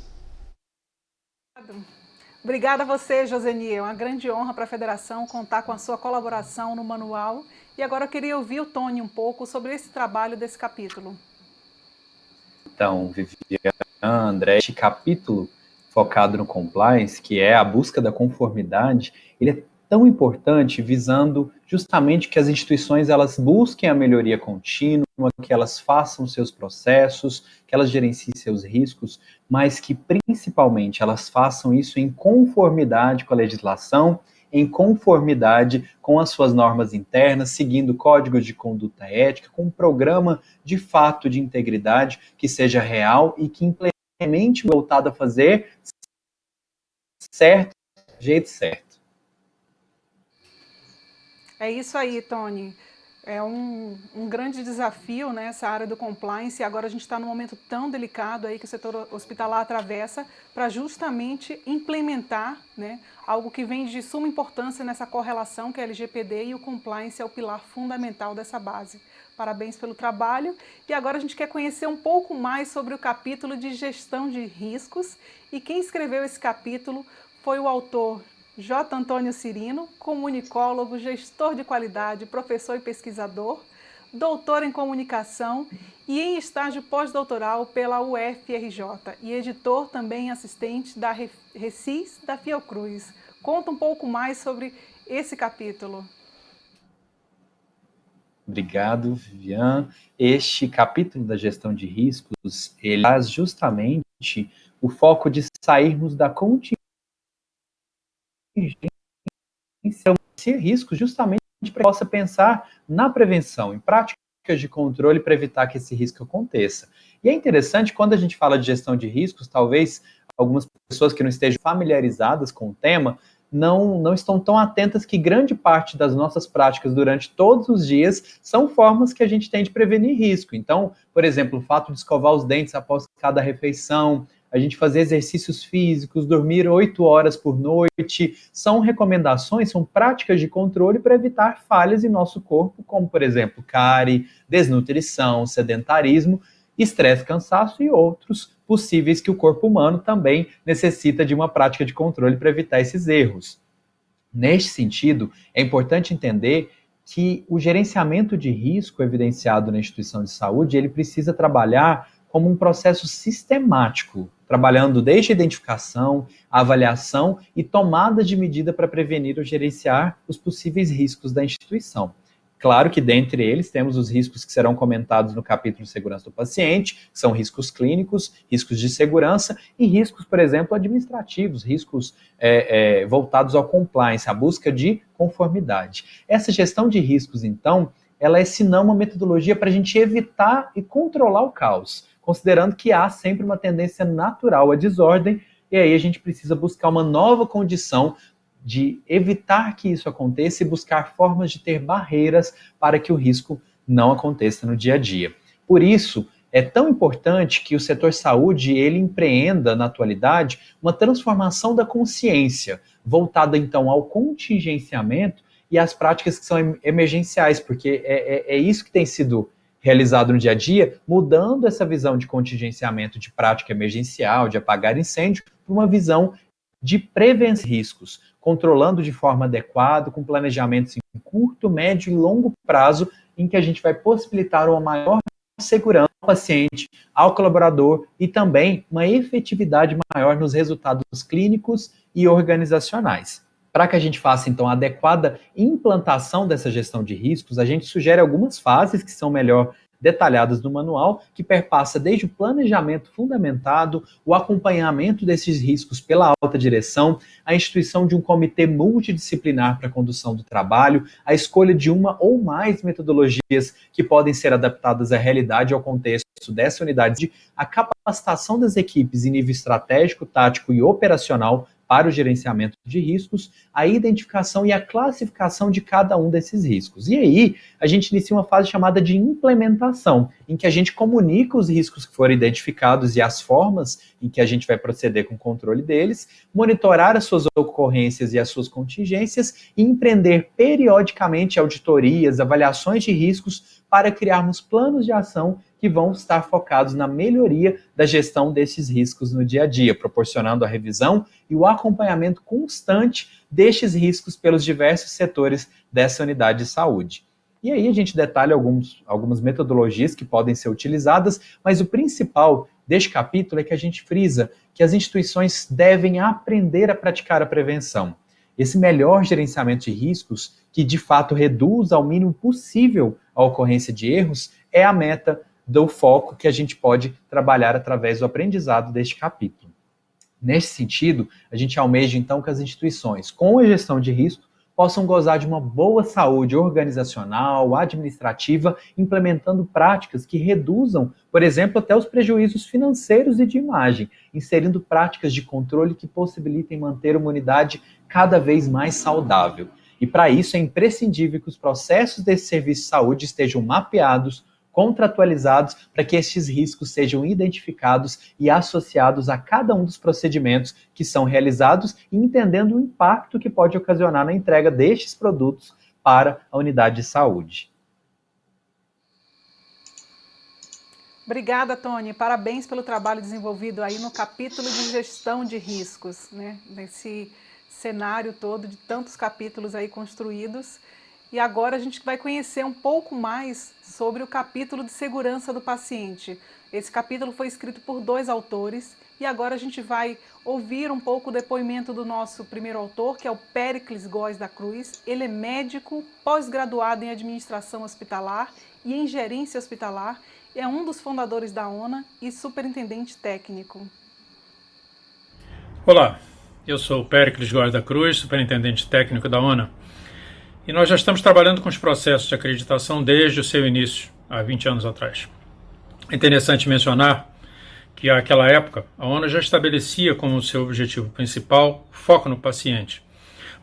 Obrigada a você, Josenir. É uma grande honra para a Federação contar com a sua colaboração no manual. E agora eu queria ouvir o Tony um pouco sobre esse trabalho desse capítulo. Então, Viviane, André, este capítulo focado no compliance, que é a busca da conformidade, ele é tão importante visando justamente que as instituições elas busquem a melhoria contínua, que elas façam seus processos, que elas gerenciem seus riscos, mas que principalmente elas façam isso em conformidade com a legislação, em conformidade com as suas normas internas, seguindo códigos de conduta ética, com um programa de fato de integridade que seja real e que implemente voltado a fazer certo, do jeito certo. É isso aí, Tony. É um grande desafio, né, essa área do compliance, e agora a gente está num momento tão delicado aí que o setor hospitalar atravessa para justamente implementar, né, algo que vem de suma importância nessa correlação que é a LGPD, e o compliance é o pilar fundamental dessa base. Parabéns pelo trabalho. E agora a gente quer conhecer um pouco mais sobre o capítulo de gestão de riscos, e quem escreveu esse capítulo foi o autor J. Antônio Cirino, comunicólogo, gestor de qualidade, professor e pesquisador, doutor em comunicação e em estágio pós-doutoral pela UFRJ e editor também assistente da Recis da Fiocruz. Conta um pouco mais sobre esse capítulo. Obrigado, Viviane. Este capítulo da gestão de riscos, ele traz justamente o foco de sairmos da contingência riscos, justamente para que possa pensar na prevenção, em práticas de controle para evitar que esse risco aconteça. E é interessante, quando a gente fala de gestão de riscos, talvez algumas pessoas que não estejam familiarizadas com o tema não estão tão atentas que grande parte das nossas práticas durante todos os dias são formas que a gente tem de prevenir risco. Então, por exemplo, o fato de escovar os dentes após cada refeição, a gente fazer exercícios físicos, dormir 8 horas por noite, são recomendações, são práticas de controle para evitar falhas em nosso corpo, como, por exemplo, cárie, desnutrição, sedentarismo, estresse, cansaço e outros possíveis que o corpo humano também necessita de uma prática de controle para evitar esses erros. Neste sentido, é importante entender que o gerenciamento de risco evidenciado na instituição de saúde, ele precisa trabalhar como um processo sistemático, trabalhando desde a identificação, a avaliação e tomada de medida para prevenir ou gerenciar os possíveis riscos da instituição. Claro que dentre eles temos os riscos que serão comentados no capítulo de segurança do paciente, que são riscos clínicos, riscos de segurança e riscos, por exemplo, administrativos, riscos voltados ao compliance, à busca de conformidade. Essa gestão de riscos, então, ela é, se não, uma metodologia para a gente evitar e controlar o caos, considerando que há sempre uma tendência natural à desordem, e aí a gente precisa buscar uma nova condição de evitar que isso aconteça e buscar formas de ter barreiras para que o risco não aconteça no dia a dia. Por isso, é tão importante que o setor saúde ele empreenda, na atualidade, uma transformação da consciência, voltada então ao contingenciamento e às práticas que são emergenciais, porque é isso que tem sido realizado no dia a dia, mudando essa visão de contingenciamento de prática emergencial, de apagar incêndio, para uma visão de prevenção de riscos, controlando de forma adequada, com planejamentos em curto, médio e longo prazo, em que a gente vai possibilitar uma maior segurança ao paciente, ao colaborador e também uma efetividade maior nos resultados clínicos e organizacionais. Para que a gente faça, então, a adequada implantação dessa gestão de riscos, a gente sugere algumas fases que são melhor detalhadas no manual, que perpassa desde o planejamento fundamentado, o acompanhamento desses riscos pela alta direção, a instituição de um comitê multidisciplinar para a condução do trabalho, a escolha de uma ou mais metodologias que podem ser adaptadas à realidade e ao contexto dessa unidade, a capacitação das equipes em nível estratégico, tático e operacional para o gerenciamento de riscos, a identificação e a classificação de cada um desses riscos. E aí, a gente inicia uma fase chamada de implementação, em que a gente comunica os riscos que foram identificados e as formas em que a gente vai proceder com o controle deles, monitorar as suas ocorrências e as suas contingências e empreender periodicamente auditorias, avaliações de riscos para criarmos planos de ação que vão estar focados na melhoria da gestão desses riscos no dia a dia, proporcionando a revisão e o acompanhamento constante destes riscos pelos diversos setores dessa unidade de saúde. E aí a gente detalha algumas metodologias que podem ser utilizadas, mas o principal deste capítulo é que a gente frisa que as instituições devem aprender a praticar a prevenção. Esse melhor gerenciamento de riscos, que de fato reduz ao mínimo possível a ocorrência de erros, é a meta do foco que a gente pode trabalhar através do aprendizado deste capítulo. Nesse sentido, a gente almeja então que as instituições, com a gestão de risco, possam gozar de uma boa saúde organizacional, administrativa, implementando práticas que reduzam, por exemplo, até os prejuízos financeiros e de imagem, inserindo práticas de controle que possibilitem manter uma unidade cada vez mais saudável. E para isso é imprescindível que os processos desse serviço de saúde estejam mapeados, contratualizados, para que estes riscos sejam identificados e associados a cada um dos procedimentos que são realizados e entendendo o impacto que pode ocasionar na entrega destes produtos para a unidade de saúde. Obrigada, Tony. Parabéns pelo trabalho desenvolvido aí no capítulo de gestão de riscos, né? Nesse cenário todo de tantos capítulos aí construídos. E agora a gente vai conhecer um pouco mais sobre o capítulo de segurança do paciente. Esse capítulo foi escrito por 2 autores e agora a gente vai ouvir um pouco o depoimento do nosso primeiro autor, que é o Péricles Góes da Cruz. Ele é médico, pós-graduado em administração hospitalar e em gerência hospitalar, é um dos fundadores da ONA e superintendente técnico. Olá, eu sou o Péricles Góes da Cruz, superintendente técnico da ONA. E nós já estamos trabalhando com os processos de acreditação desde o seu início, há 20 anos atrás. É interessante mencionar que, naquela época, a ONU já estabelecia como seu objetivo principal o foco no paciente,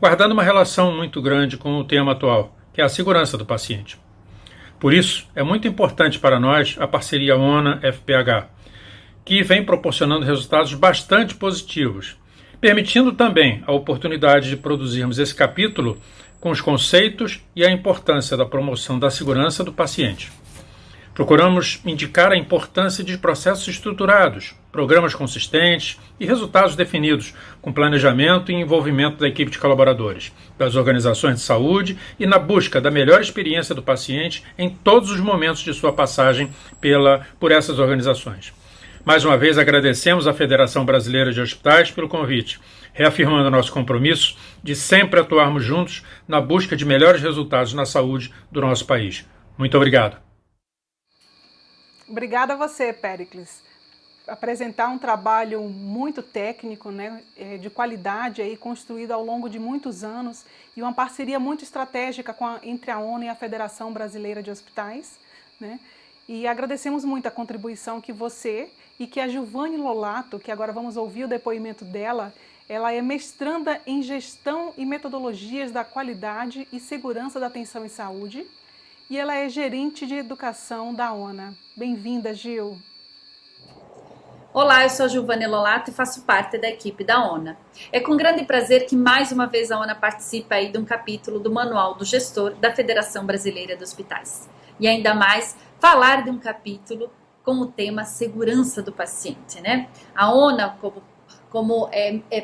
guardando uma relação muito grande com o tema atual, que é a segurança do paciente. Por isso, é muito importante para nós a parceria ONA-FPH, que vem proporcionando resultados bastante positivos, permitindo também a oportunidade de produzirmos esse capítulo com os conceitos e a importância da promoção da segurança do paciente. Procuramos indicar a importância de processos estruturados, programas consistentes e resultados definidos, com planejamento e envolvimento da equipe de colaboradores, das organizações de saúde e na busca da melhor experiência do paciente em todos os momentos de sua passagem por essas organizações. Mais uma vez, agradecemos à Federação Brasileira de Hospitais pelo convite, reafirmando nosso compromisso de sempre atuarmos juntos na busca de melhores resultados na saúde do nosso país. Muito obrigado. Obrigada a você, Péricles. Apresentar um trabalho muito técnico, né, de qualidade, aí, construído ao longo de muitos anos e uma parceria muito estratégica entre a ONU e a Federação Brasileira de Hospitais, né? E agradecemos muito a contribuição que você e que a Giovanni Lolato, que agora vamos ouvir o depoimento dela, ela é mestranda em Gestão e Metodologias da Qualidade e Segurança da Atenção em Saúde e ela é gerente de educação da ONA. Bem-vinda, Gil. Olá, eu sou a Giovanni Lolato e faço parte da equipe da ONA. É com grande prazer que mais uma vez a ONA participa aí de um capítulo do Manual do Gestor da Federação Brasileira de Hospitais. E ainda mais, falar de um capítulo com o tema segurança do paciente, né? A ONA, como como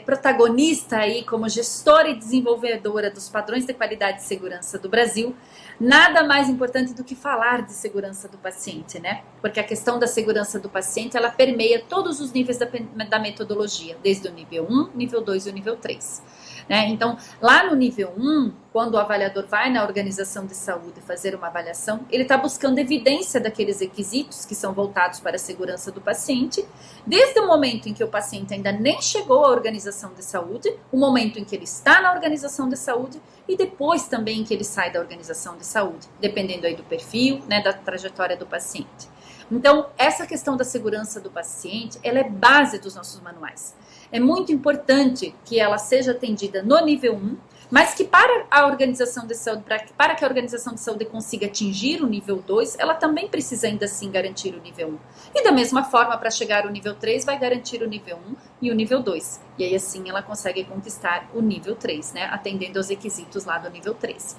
protagonista aí, como gestora e desenvolvedora dos padrões de qualidade e segurança do Brasil, nada mais importante do que falar de segurança do paciente, né? Porque a questão da segurança do paciente, ela permeia todos os níveis da metodologia, desde o nível 1, nível 2 e o nível 3. Né? Então, lá no nível 1, quando o avaliador vai na organização de saúde fazer uma avaliação, ele está buscando evidência daqueles requisitos que são voltados para a segurança do paciente, desde o momento em que o paciente ainda nem chegou à organização de saúde, o momento em que ele está na organização de saúde e depois também em que ele sai da organização de saúde, dependendo aí do perfil, né, da trajetória do paciente. Então, essa questão da segurança do paciente, ela é base dos nossos manuais. É muito importante que ela seja atendida no nível 1, mas que para a organização de saúde, para que a organização de saúde consiga atingir o nível 2, ela também precisa ainda assim garantir o nível 1. E da mesma forma, para chegar ao nível 3, vai garantir o nível 1 e o nível 2. E aí assim ela consegue conquistar o nível 3, né? Atendendo aos requisitos lá do nível 3.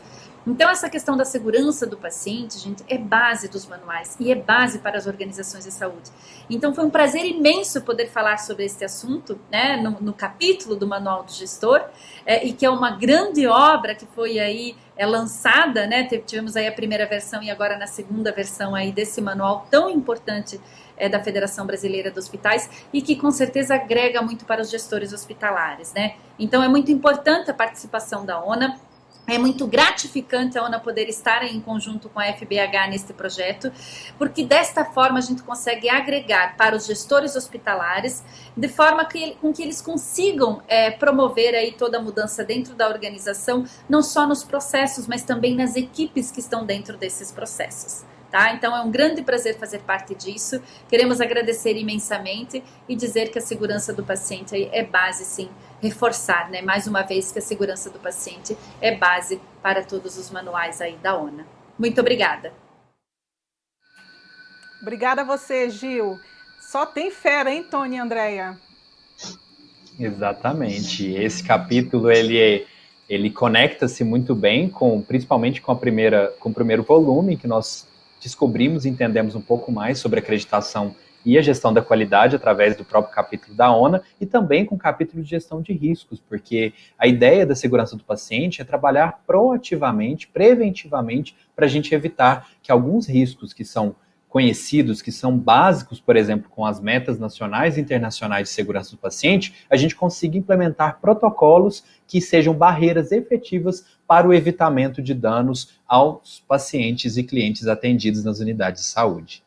Então, essa questão da segurança do paciente, gente, é base dos manuais e é base para as organizações de saúde. Então, foi um prazer imenso poder falar sobre este assunto, né, no capítulo do Manual do Gestor, e que é uma grande obra que foi aí lançada, né, tivemos aí a primeira versão e agora na segunda versão aí desse manual tão importante da Federação Brasileira dos Hospitais e que com certeza agrega muito para os gestores hospitalares, né. Então, é muito importante a participação da ONA. É muito gratificante a ONA poder estar em conjunto com a FBH neste projeto, porque desta forma a gente consegue agregar para os gestores hospitalares, de forma com que eles consigam promover aí toda a mudança dentro da organização, não só nos processos, mas também nas equipes que estão dentro desses processos. Tá? Então é um grande prazer fazer parte disso, queremos agradecer imensamente e dizer que a segurança do paciente é base, sim, reforçar, né, mais uma vez que a segurança do paciente é base para todos os manuais aí da ONA. Muito obrigada. Obrigada a você, Gil. Só tem fera, hein, Tony e Andréia? Exatamente. Esse capítulo, ele conecta-se muito bem, principalmente com o primeiro volume, que nós descobrimos e entendemos um pouco mais sobre acreditação e a gestão da qualidade através do próprio capítulo da ONA e também com o capítulo de gestão de riscos, porque a ideia da segurança do paciente é trabalhar proativamente, preventivamente, para a gente evitar que alguns riscos que são conhecidos, que são básicos, por exemplo, com as metas nacionais e internacionais de segurança do paciente, a gente consiga implementar protocolos que sejam barreiras efetivas para o evitamento de danos aos pacientes e clientes atendidos nas unidades de saúde.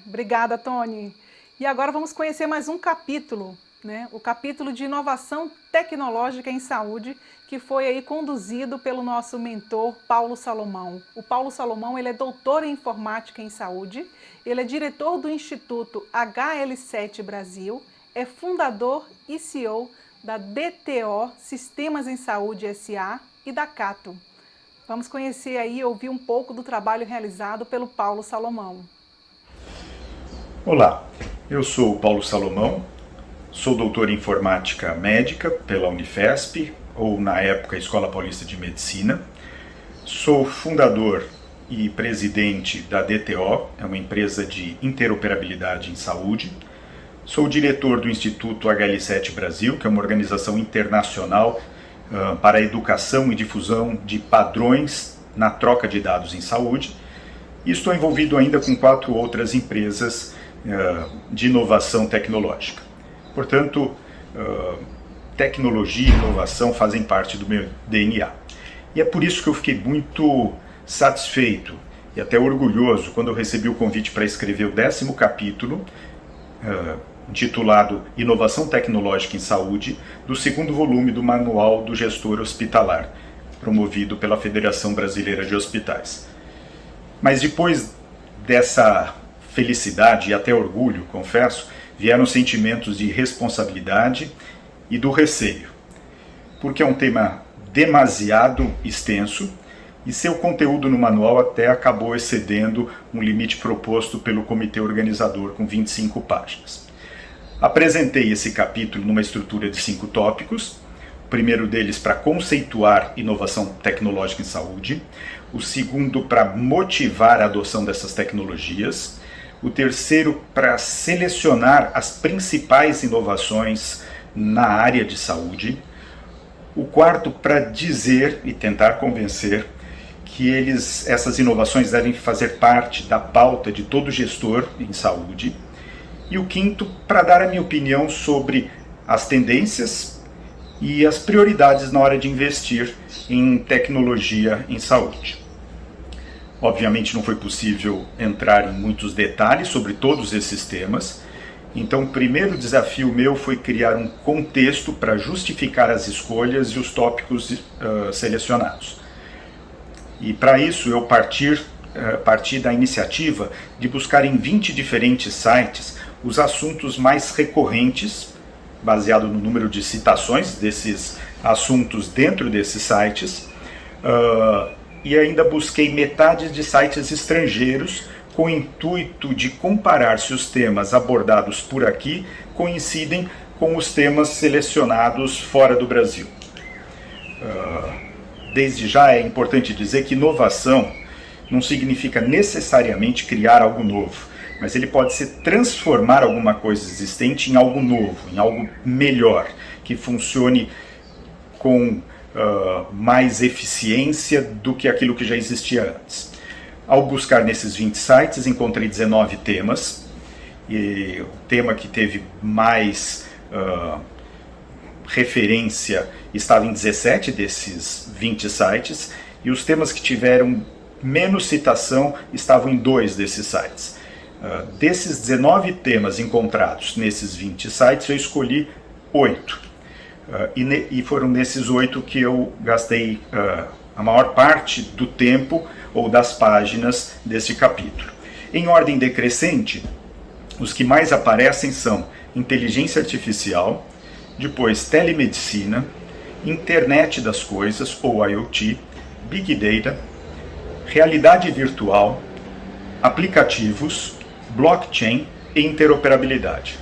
Obrigada, Tony. E agora vamos conhecer mais um capítulo, né? O capítulo de inovação tecnológica em saúde, que foi aí conduzido pelo nosso mentor Paulo Salomão. O Paulo Salomão, ele é doutor em informática em saúde, ele é diretor do Instituto HL7 Brasil, é fundador e CEO da DTO Sistemas em Saúde S.A. e da Cato. Vamos conhecer aí e ouvir um pouco do trabalho realizado pelo Paulo Salomão. Olá, eu sou o Paulo Salomão, sou doutor em informática médica pela Unifesp, ou na época Escola Paulista de Medicina. Sou fundador e presidente da DTO, é uma empresa de interoperabilidade em saúde. Sou diretor do Instituto HL7 Brasil, que é uma organização internacional para a educação e difusão de padrões na troca de dados em saúde. E estou envolvido ainda com 4 outras empresas de inovação tecnológica. Portanto, tecnologia e inovação fazem parte do meu DNA. E é por isso que eu fiquei muito satisfeito e até orgulhoso quando eu recebi o convite para escrever o 10º capítulo, intitulado Inovação Tecnológica em Saúde, do 2º volume do Manual do Gestor Hospitalar, promovido pela Federação Brasileira de Hospitais. Mas depois dessa felicidade e até orgulho, confesso, vieram sentimentos de responsabilidade e do receio, porque é um tema demasiado extenso e seu conteúdo no manual até acabou excedendo um limite proposto pelo comitê organizador com 25 páginas. Apresentei esse capítulo numa estrutura de 5 tópicos, o primeiro deles para conceituar inovação tecnológica em saúde, o segundo para motivar a adoção dessas tecnologias, o terceiro para selecionar as principais inovações na área de saúde, o quarto para dizer e tentar convencer que essas inovações devem fazer parte da pauta de todo gestor em saúde, e o quinto para dar a minha opinião sobre as tendências e as prioridades na hora de investir em tecnologia em saúde. Obviamente não foi possível entrar em muitos detalhes sobre todos esses temas, então o primeiro desafio meu foi criar um contexto para justificar as escolhas e os tópicos selecionados. E para isso eu parti da iniciativa de buscar em 20 diferentes sites os assuntos mais recorrentes, baseado no número de citações desses assuntos dentro desses sites, e ainda busquei metade de sites estrangeiros com o intuito de comparar se os temas abordados por aqui coincidem com os temas selecionados fora do Brasil. Desde já é importante dizer que inovação não significa necessariamente criar algo novo, mas ele pode ser transformar alguma coisa existente em algo novo, em algo melhor, que funcione com mais eficiência do que aquilo que já existia antes. Ao buscar nesses 20 sites, encontrei 19 temas, e o tema que teve mais referência estava em 17 desses 20 sites, e os temas que tiveram menos citação estavam em 2 desses sites. Desses 19 temas encontrados nesses 20 sites, eu escolhi 8. E foram nesses 8 que eu gastei a maior parte do tempo ou das páginas deste capítulo. Em ordem decrescente, os que mais aparecem são inteligência artificial, depois telemedicina, internet das coisas ou IoT, Big Data, realidade virtual, aplicativos, blockchain e interoperabilidade.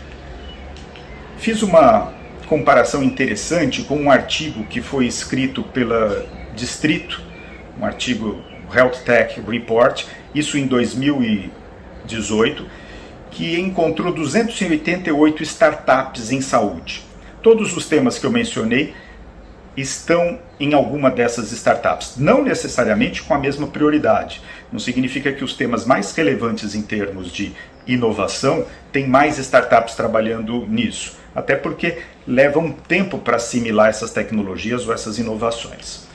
Fiz uma comparação interessante com um artigo que foi escrito pela Distrito, um artigo Health Tech Report, isso em 2018, que encontrou 288 startups em saúde. Todos os temas que eu mencionei estão em alguma dessas startups, não necessariamente com a mesma prioridade. Não significa que os temas mais relevantes em termos de inovação têm mais startups trabalhando nisso, até porque leva um tempo para assimilar essas tecnologias ou essas inovações.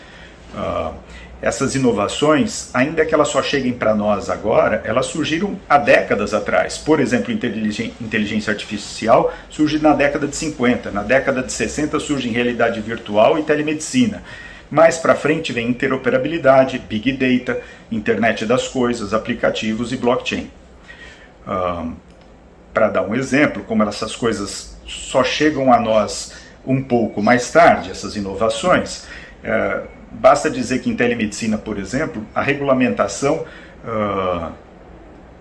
Essas inovações, ainda que elas só cheguem para nós agora, elas surgiram há décadas atrás. Por exemplo, inteligência artificial surge na década de 50, na década de 60 surge em realidade virtual e telemedicina. Mais para frente vem interoperabilidade, Big Data, internet das coisas, aplicativos e blockchain. Para dar um exemplo, como essas coisas só chegam a nós um pouco mais tarde, essas inovações, basta dizer que em telemedicina, por exemplo, a regulamentação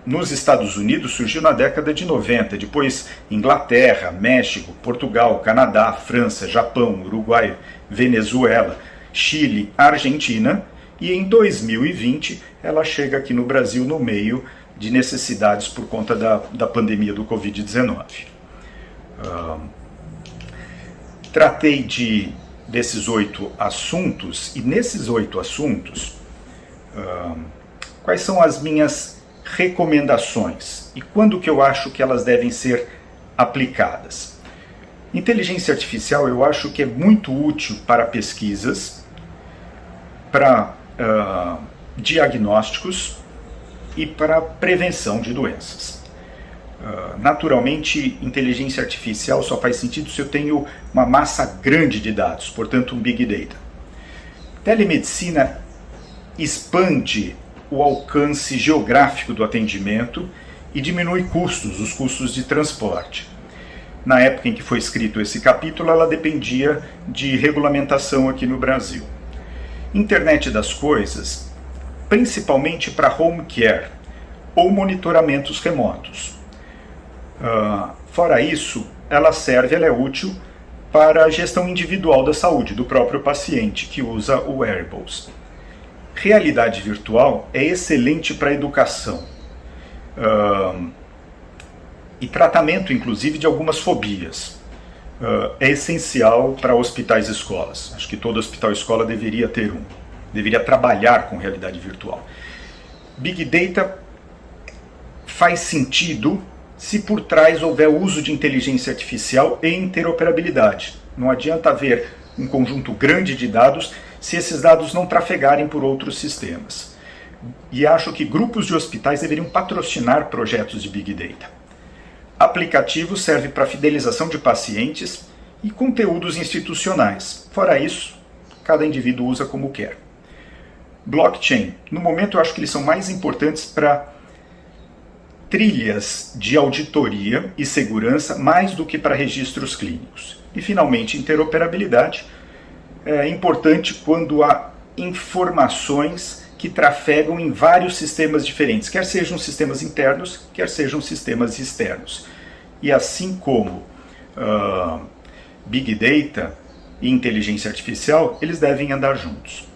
nos Estados Unidos surgiu na década de 90, depois Inglaterra, México, Portugal, Canadá, França, Japão, Uruguai, Venezuela, Chile, Argentina, e em 2020 ela chega aqui no Brasil no meio de necessidades por conta da pandemia do Covid-19. Tratei desses 8 assuntos, e nesses 8 assuntos, quais são as minhas recomendações e quando que eu acho que elas devem ser aplicadas? Inteligência artificial eu acho que é muito útil para pesquisas, para diagnósticos e para prevenção de doenças. Naturalmente, inteligência artificial só faz sentido se eu tenho uma massa grande de dados, portanto um Big Data. Telemedicina expande o alcance geográfico do atendimento e diminui custos, os custos de transporte. Na época em que foi escrito esse capítulo, ela dependia de regulamentação aqui no Brasil. Internet das coisas, principalmente para home care ou monitoramentos remotos. Fora isso, ela é útil para a gestão individual da saúde do próprio paciente que usa o wearables. Realidade virtual é excelente para a educação. e tratamento, inclusive, de algumas fobias. É essencial para hospitais e escolas. Acho que todo hospital e escola deveria ter um. Deveria trabalhar com realidade virtual. Big Data faz sentido se por trás houver uso de inteligência artificial e interoperabilidade. Não adianta haver um conjunto grande de dados se esses dados não trafegarem por outros sistemas. E acho que grupos de hospitais deveriam patrocinar projetos de Big Data. Aplicativo serve para fidelização de pacientes e conteúdos institucionais. Fora isso, cada indivíduo usa como quer. Blockchain. No momento eu acho que eles são mais importantes para trilhas de auditoria e segurança mais do que para registros clínicos. E finalmente, interoperabilidade. É importante quando há informações que trafegam em vários sistemas diferentes, quer sejam sistemas internos, quer sejam sistemas externos. E assim como Big Data e inteligência artificial, eles devem andar juntos.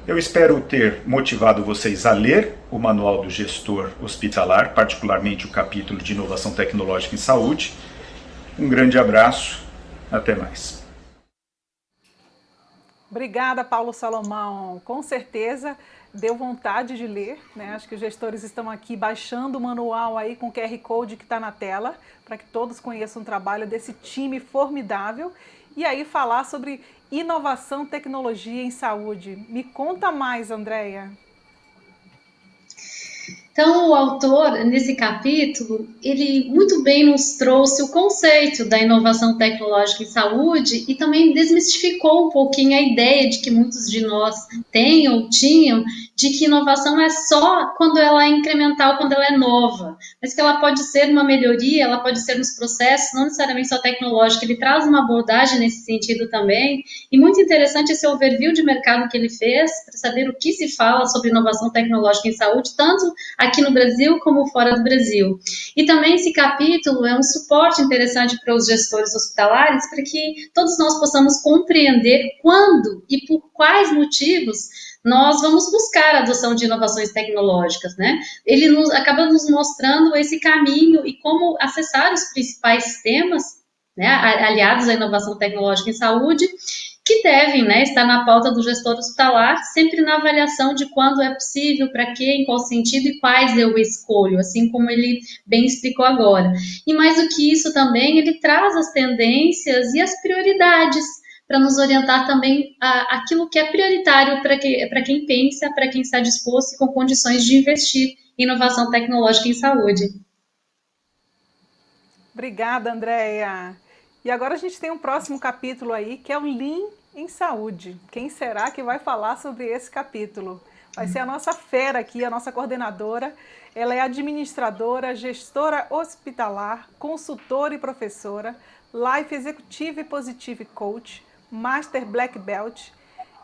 Eu espero ter motivado vocês a ler o Manual do Gestor Hospitalar, particularmente o capítulo de Inovação Tecnológica em Saúde. Um grande abraço, até mais. Obrigada, Paulo Salomão. Com certeza deu vontade de ler, né? Acho que os gestores estão aqui baixando o manual aí com o QR Code que está na tela, para que todos conheçam o trabalho desse time formidável. E aí falar sobre inovação, tecnologia em saúde. Me conta mais, Andréia. Então, o autor, nesse capítulo, ele muito bem nos trouxe o conceito da inovação tecnológica em saúde e também desmistificou um pouquinho a ideia de que muitos de nós têm ou tinham, de que inovação é só quando ela é incremental, quando ela é nova, mas que ela pode ser uma melhoria, ela pode ser nos processos, não necessariamente só tecnológica. Ele traz uma abordagem nesse sentido também, e muito interessante esse overview de mercado que ele fez, para saber o que se fala sobre inovação tecnológica em saúde, tanto aqui no Brasil como fora do Brasil. E também esse capítulo é um suporte interessante para os gestores hospitalares, para que todos nós possamos compreender quando e por quais motivos nós vamos buscar a adoção de inovações tecnológicas, né? Ele acaba nos mostrando esse caminho e como acessar os principais temas, né, aliados à inovação tecnológica em saúde, que devem, né, estar na pauta do gestor hospitalar, sempre na avaliação de quando é possível, para quê, em qual sentido e quais eu escolho, assim como ele bem explicou agora. E mais do que isso também, ele traz as tendências e as prioridades, para nos orientar também aquilo que é prioritário para quem pensa, para quem está disposto e com condições de investir em inovação tecnológica em saúde. Obrigada, Andréia. E agora a gente tem um próximo capítulo aí, que é o Lean em Saúde. Quem será que vai falar sobre esse capítulo? Vai ser a nossa fera aqui, a nossa coordenadora. Ela é administradora, gestora hospitalar, consultora e professora, Life Executive e Positive Coach, Master Black Belt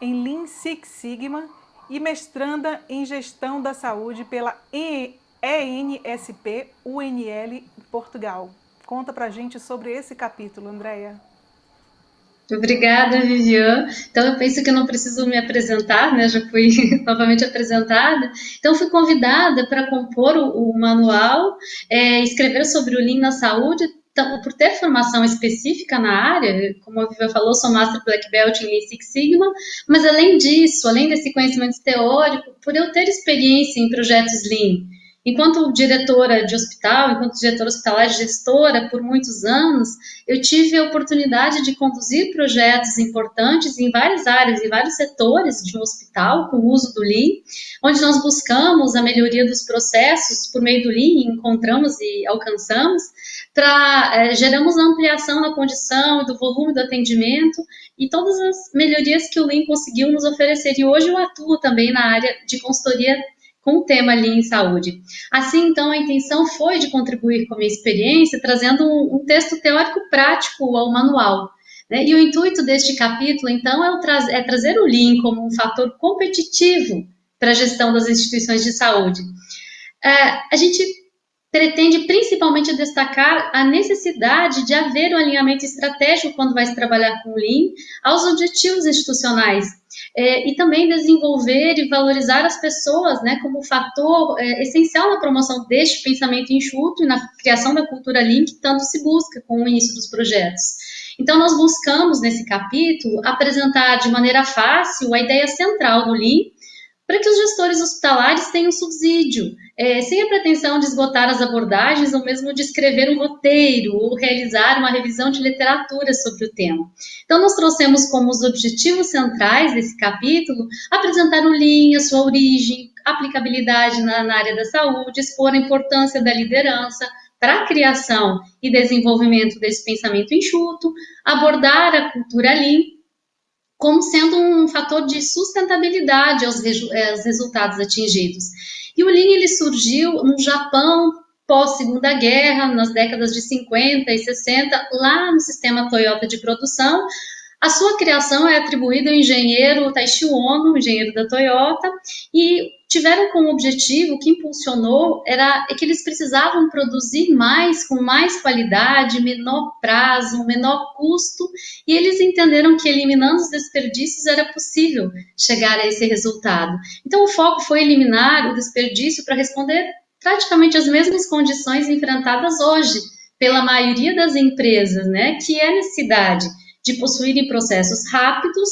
em Lean Six Sigma e mestranda em Gestão da Saúde pela ENSP UNL Portugal. Conta pra gente sobre esse capítulo, Andréia. Obrigada, Vivian. Então, eu penso que eu não preciso me apresentar, né? Já fui novamente apresentada. Então, fui convidada para compor o manual, escrever sobre o Lean na saúde. Então, por ter formação específica na área, como a Vivian falou, sou Master Black Belt em Lean Six Sigma, mas além disso, além desse conhecimento teórico, por eu ter experiência em projetos Lean, enquanto diretora de hospital, enquanto diretora hospitalar e gestora por muitos anos, eu tive a oportunidade de conduzir projetos importantes em várias áreas, em vários setores de um hospital, com o uso do Lean, onde nós buscamos a melhoria dos processos por meio do Lean, encontramos e alcançamos, geramos a ampliação na condição e do volume do atendimento e todas as melhorias que o Lean conseguiu nos oferecer. E hoje eu atuo também na área de consultoria com o tema Lean em Saúde. Assim, então, a intenção foi de contribuir com a minha experiência, trazendo um texto teórico prático ao manual, né? E o intuito deste capítulo, então, é trazer o Lean como um fator competitivo para a gestão das instituições de saúde. A gente pretende principalmente destacar a necessidade de haver um alinhamento estratégico quando vai se trabalhar com o Lean aos objetivos institucionais, e também desenvolver e valorizar as pessoas, né, como fator essencial na promoção deste pensamento enxuto e na criação da cultura Lean que tanto se busca com o início dos projetos. Então, nós buscamos, nesse capítulo, apresentar de maneira fácil a ideia central do Lean, para que os gestores hospitalares tenham subsídio, sem a pretensão de esgotar as abordagens ou mesmo de escrever um roteiro ou realizar uma revisão de literatura sobre o tema. Então, nós trouxemos como os objetivos centrais desse capítulo apresentar o Lean, a sua origem, aplicabilidade na área da saúde, expor a importância da liderança para a criação e desenvolvimento desse pensamento enxuto, abordar a cultura Lean, como sendo um fator de sustentabilidade aos resultados atingidos. E o Lean, ele surgiu no Japão pós-Segunda Guerra, nas décadas de 50 e 60, lá no sistema Toyota de produção. A sua criação é atribuída ao engenheiro Taishi Ono, engenheiro da Toyota, e tiveram como objetivo, o que impulsionou, é que eles precisavam produzir mais, com mais qualidade, menor prazo, menor custo, e eles entenderam que eliminando os desperdícios era possível chegar a esse resultado. Então, o foco foi eliminar o desperdício para responder praticamente as mesmas condições enfrentadas hoje pela maioria das empresas, né, que é a necessidade de possuírem processos rápidos,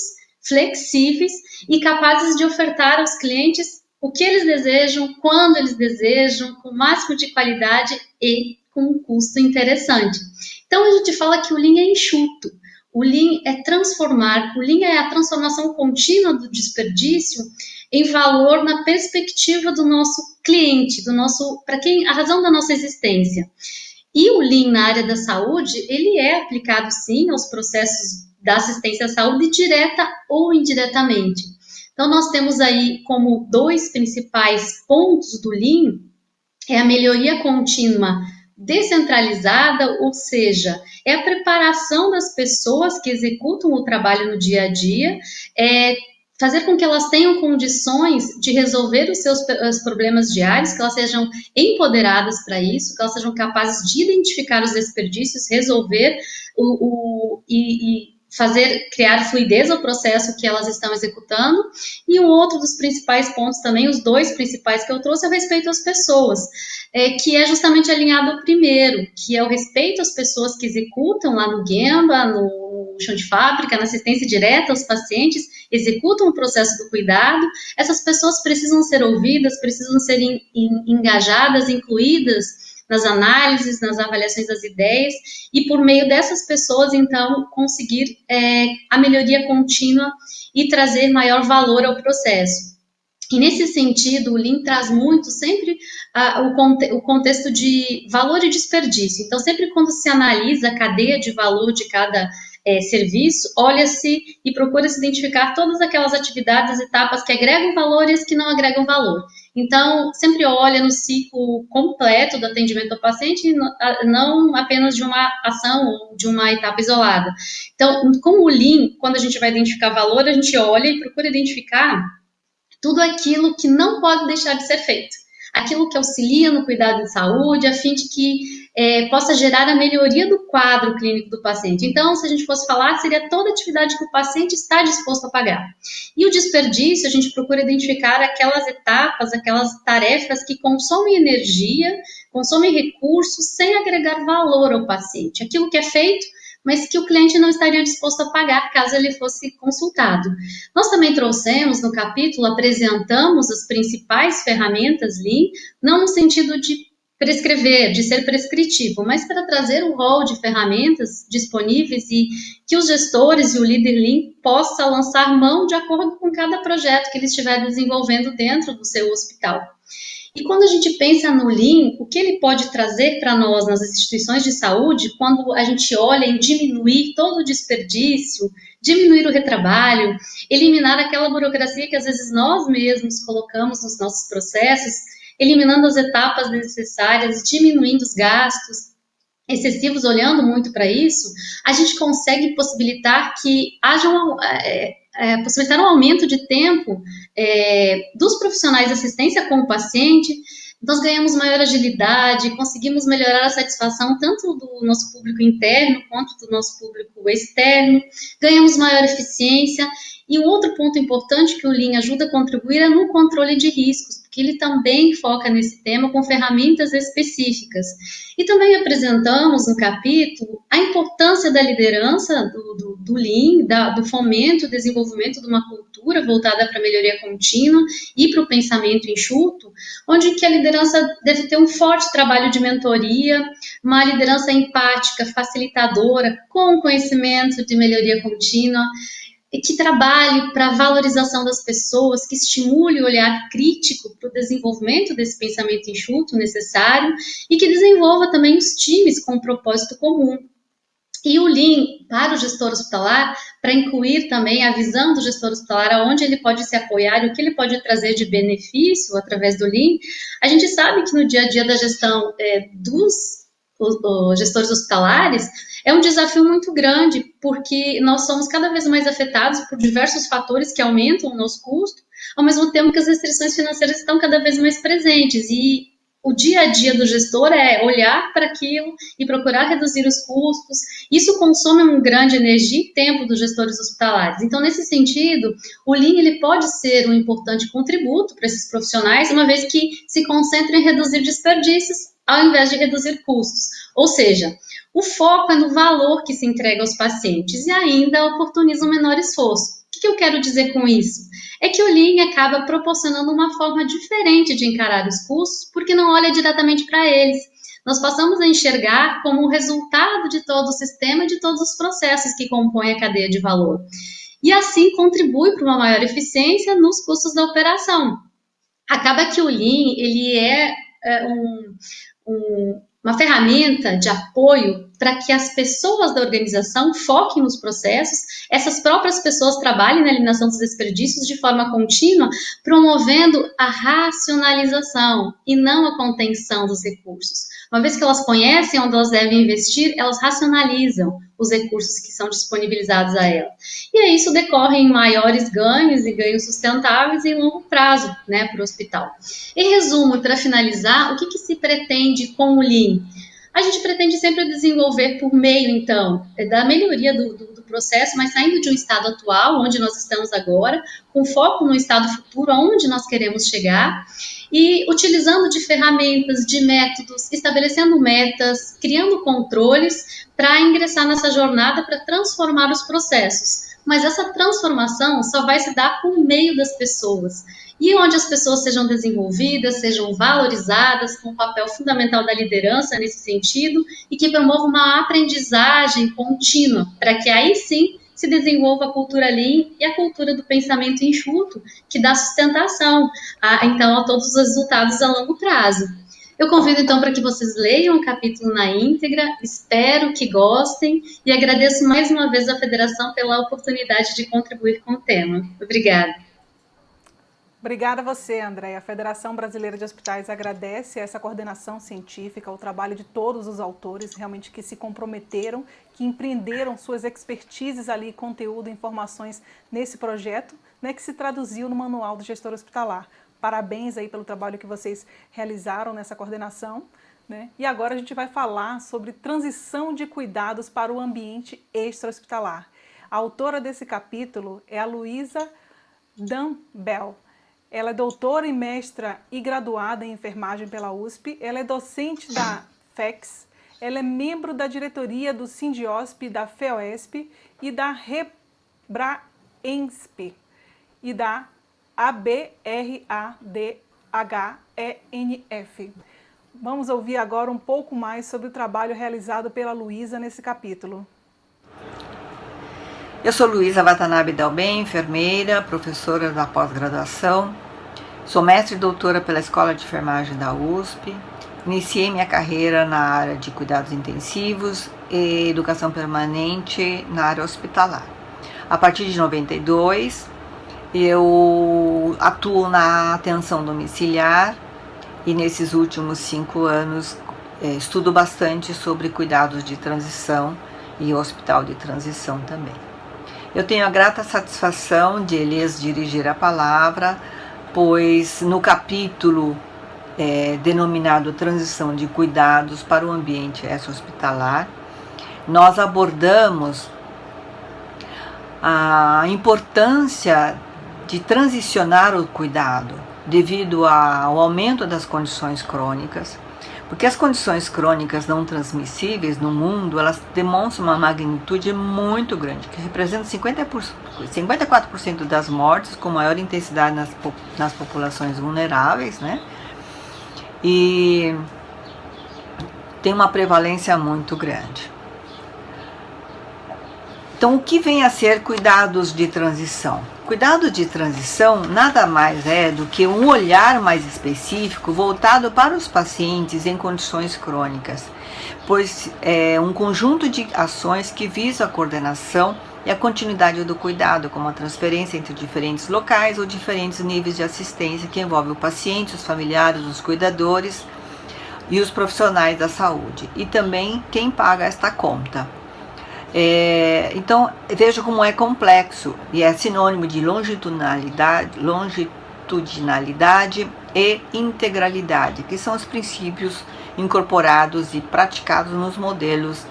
flexíveis e capazes de ofertar aos clientes o que eles desejam, quando eles desejam, com o máximo de qualidade e com um custo interessante. Então, a gente fala que o Lean é enxuto, o Lean é transformar, o Lean é a transformação contínua do desperdício em valor na perspectiva do nosso cliente, para quem a razão da nossa existência. E o Lean na área da saúde, ele é aplicado sim aos processos da assistência à saúde, direta ou indiretamente. Então, nós temos aí como dois principais pontos do Lean, é a melhoria contínua descentralizada, ou seja, é a preparação das pessoas que executam o trabalho no dia a dia, fazer com que elas tenham condições de resolver os problemas diários, que elas sejam empoderadas para isso, que elas sejam capazes de identificar os desperdícios, resolver criar fluidez ao processo que elas estão executando. E um outro dos principais pontos também, os dois principais que eu trouxe, é o respeito às pessoas, que é justamente alinhado ao primeiro, que é o respeito às pessoas que executam lá no Gemba, no chão de fábrica, na assistência direta aos pacientes, executam o processo do cuidado. Essas pessoas precisam ser ouvidas, precisam ser engajadas, incluídas nas análises, nas avaliações das ideias, e por meio dessas pessoas, então, conseguir a melhoria contínua e trazer maior valor ao processo. E nesse sentido, o Lean traz muito sempre o contexto de valor e desperdício. Então, sempre quando se analisa a cadeia de valor de cada serviço, olha-se e procura-se identificar todas aquelas atividades, etapas que agregam valor e as que não agregam valor. Então, sempre olha no ciclo completo do atendimento ao paciente, não apenas de uma ação ou de uma etapa isolada. Então, com o Lean, quando a gente vai identificar valor, a gente olha e procura identificar tudo aquilo que não pode deixar de ser feito. Aquilo que auxilia no cuidado de saúde, a fim de que possa gerar a melhoria do quadro clínico do paciente. Então, se a gente fosse falar, seria toda atividade que o paciente está disposto a pagar. E o desperdício, a gente procura identificar aquelas etapas, aquelas tarefas que consomem energia, consomem recursos, sem agregar valor ao paciente. Aquilo que é feito, mas que o cliente não estaria disposto a pagar caso ele fosse consultado. Nós também trouxemos no capítulo, apresentamos as principais ferramentas Lean, não no sentido de prescrever, de ser prescritivo, mas para trazer um rol de ferramentas disponíveis e que os gestores e o líder Lean possa lançar mão de acordo com cada projeto que ele estiver desenvolvendo dentro do seu hospital. E quando a gente pensa no Lean, o que ele pode trazer para nós nas instituições de saúde, quando a gente olha em diminuir todo o desperdício, diminuir o retrabalho, eliminar aquela burocracia que às vezes nós mesmos colocamos nos nossos processos, eliminando as etapas necessárias, diminuindo os gastos excessivos, olhando muito para isso, a gente consegue possibilitar que haja possibilitar um aumento de tempo dos profissionais de assistência com o paciente, Nós ganhamos maior agilidade, conseguimos melhorar a satisfação tanto do nosso público interno quanto do nosso público externo, ganhamos maior eficiência. E um outro ponto importante que o Lean ajuda a contribuir é no controle de riscos, porque ele também foca nesse tema com ferramentas específicas. E também apresentamos no capítulo a importância da liderança do Lean, do fomento e desenvolvimento de uma cultura voltada para a melhoria contínua e para o pensamento enxuto, onde que a liderança deve ter um forte trabalho de mentoria, uma liderança empática, facilitadora, com conhecimento de melhoria contínua, e que trabalhe para a valorização das pessoas, que estimule o olhar crítico para o desenvolvimento desse pensamento enxuto necessário e que desenvolva também os times com um propósito comum. E o Lean para o gestor hospitalar, para incluir também a visão do gestor hospitalar, aonde ele pode se apoiar e o que ele pode trazer de benefício através do Lean. A gente sabe que no dia a dia da gestão dos gestores hospitalares, é um desafio muito grande, porque nós somos cada vez mais afetados por diversos fatores que aumentam o nosso custo, ao mesmo tempo que as restrições financeiras estão cada vez mais presentes, e o dia a dia do gestor é olhar para aquilo e procurar reduzir os custos. Isso consome uma grande energia e tempo dos gestores hospitalares. Então, nesse sentido, o Lean ele pode ser um importante contributo para esses profissionais, uma vez que se concentra em reduzir desperdícios ao invés de reduzir custos. Ou seja, o foco é no valor que se entrega aos pacientes e ainda oportuniza um menor esforço. O que eu quero dizer com isso? É que o Lean acaba proporcionando uma forma diferente de encarar os custos, porque não olha diretamente para eles. Nós passamos a enxergar como o resultado de todo o sistema e de todos os processos que compõem a cadeia de valor. E assim contribui para uma maior eficiência nos custos da operação. Acaba que o Lean ele é uma ferramenta de apoio para que as pessoas da organização foquem nos processos, essas próprias pessoas trabalhem na eliminação dos desperdícios de forma contínua, promovendo a racionalização e não a contenção dos recursos. Uma vez que elas conhecem onde elas devem investir, elas racionalizam os recursos que são disponibilizados a elas. E aí isso decorre em maiores ganhos e ganhos sustentáveis em longo prazo, né, para o hospital. Em resumo, para finalizar, o que se pretende com o Lean? A gente pretende sempre desenvolver por meio, então, da melhoria do processo, mas saindo de um estado atual, onde nós estamos agora, com foco no estado futuro, aonde nós queremos chegar, e utilizando de ferramentas, de métodos, estabelecendo metas, criando controles para ingressar nessa jornada para transformar os processos. Mas essa transformação só vai se dar por meio das pessoas. E onde as pessoas sejam desenvolvidas, sejam valorizadas, com o papel fundamental da liderança nesse sentido, e que promova uma aprendizagem contínua, para que aí sim se desenvolva a cultura Lean e a cultura do pensamento enxuto, que dá sustentação então, a todos os resultados a longo prazo. Eu convido, então, para que vocês leiam o capítulo na íntegra, espero que gostem, e agradeço mais uma vez à Federação pela oportunidade de contribuir com o tema. Obrigada. Obrigada a você, André. A Federação Brasileira de Hospitais agradece essa coordenação científica, o trabalho de todos os autores, realmente que se comprometeram, que empreenderam suas expertises ali, conteúdo, informações nesse projeto, né, que se traduziu no Manual do Gestor Hospitalar. Parabéns aí pelo trabalho que vocês realizaram nessa coordenação, né? E agora a gente vai falar sobre transição de cuidados para o ambiente extra-hospitalar. A autora desse capítulo é a Luísa Dambell. Ela é doutora e mestra e graduada em enfermagem pela USP, ela é docente da FEX, ela é membro da diretoria do Sindiosp, da FEOSP e da Rebraensp e da ABRADHENF. Vamos ouvir agora um pouco mais sobre o trabalho realizado pela Luísa nesse capítulo. Eu sou Luísa Watanabe Dalben, enfermeira, professora da pós-graduação. Sou mestre e doutora pela Escola de Enfermagem da USP. Iniciei minha carreira na área de cuidados intensivos e educação permanente na área hospitalar. A partir de 92, eu atuo na atenção domiciliar e nesses últimos 5 anos estudo bastante sobre cuidados de transição e hospital de transição também. Eu tenho a grata satisfação de lhes dirigir a palavra, pois no capítulo denominado Transição de Cuidados para o Ambiente Extra-Hospitalar. Nós abordamos a importância de transicionar o cuidado devido ao aumento das condições crônicas, porque as condições crônicas não transmissíveis no mundo, elas demonstram uma magnitude muito grande, que representa 54% das mortes, com maior intensidade nas populações vulneráveis, né? E tem uma prevalência muito grande. Então, o que vem a ser cuidados de transição? Cuidado de transição nada mais é do que um olhar mais específico voltado para os pacientes em condições crônicas, pois é um conjunto de ações que visam a coordenação e a continuidade do cuidado, como a transferência entre diferentes locais ou diferentes níveis de assistência que envolve o paciente, os familiares, os cuidadores e os profissionais da saúde, e também quem paga esta conta. Então, veja como é complexo e é sinônimo de longitudinalidade e integralidade, que são os princípios incorporados e praticados nos modelos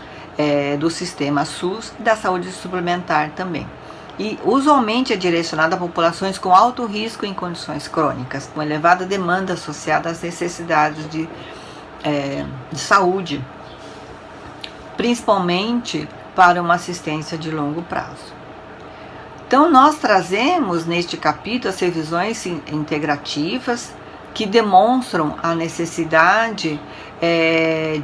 do sistema SUS e da saúde suplementar também. E usualmente é direcionado a populações com alto risco em condições crônicas, com elevada demanda associada às necessidades de saúde, principalmente para uma assistência de longo prazo. Então, nós trazemos neste capítulo as revisões integrativas que demonstram a necessidade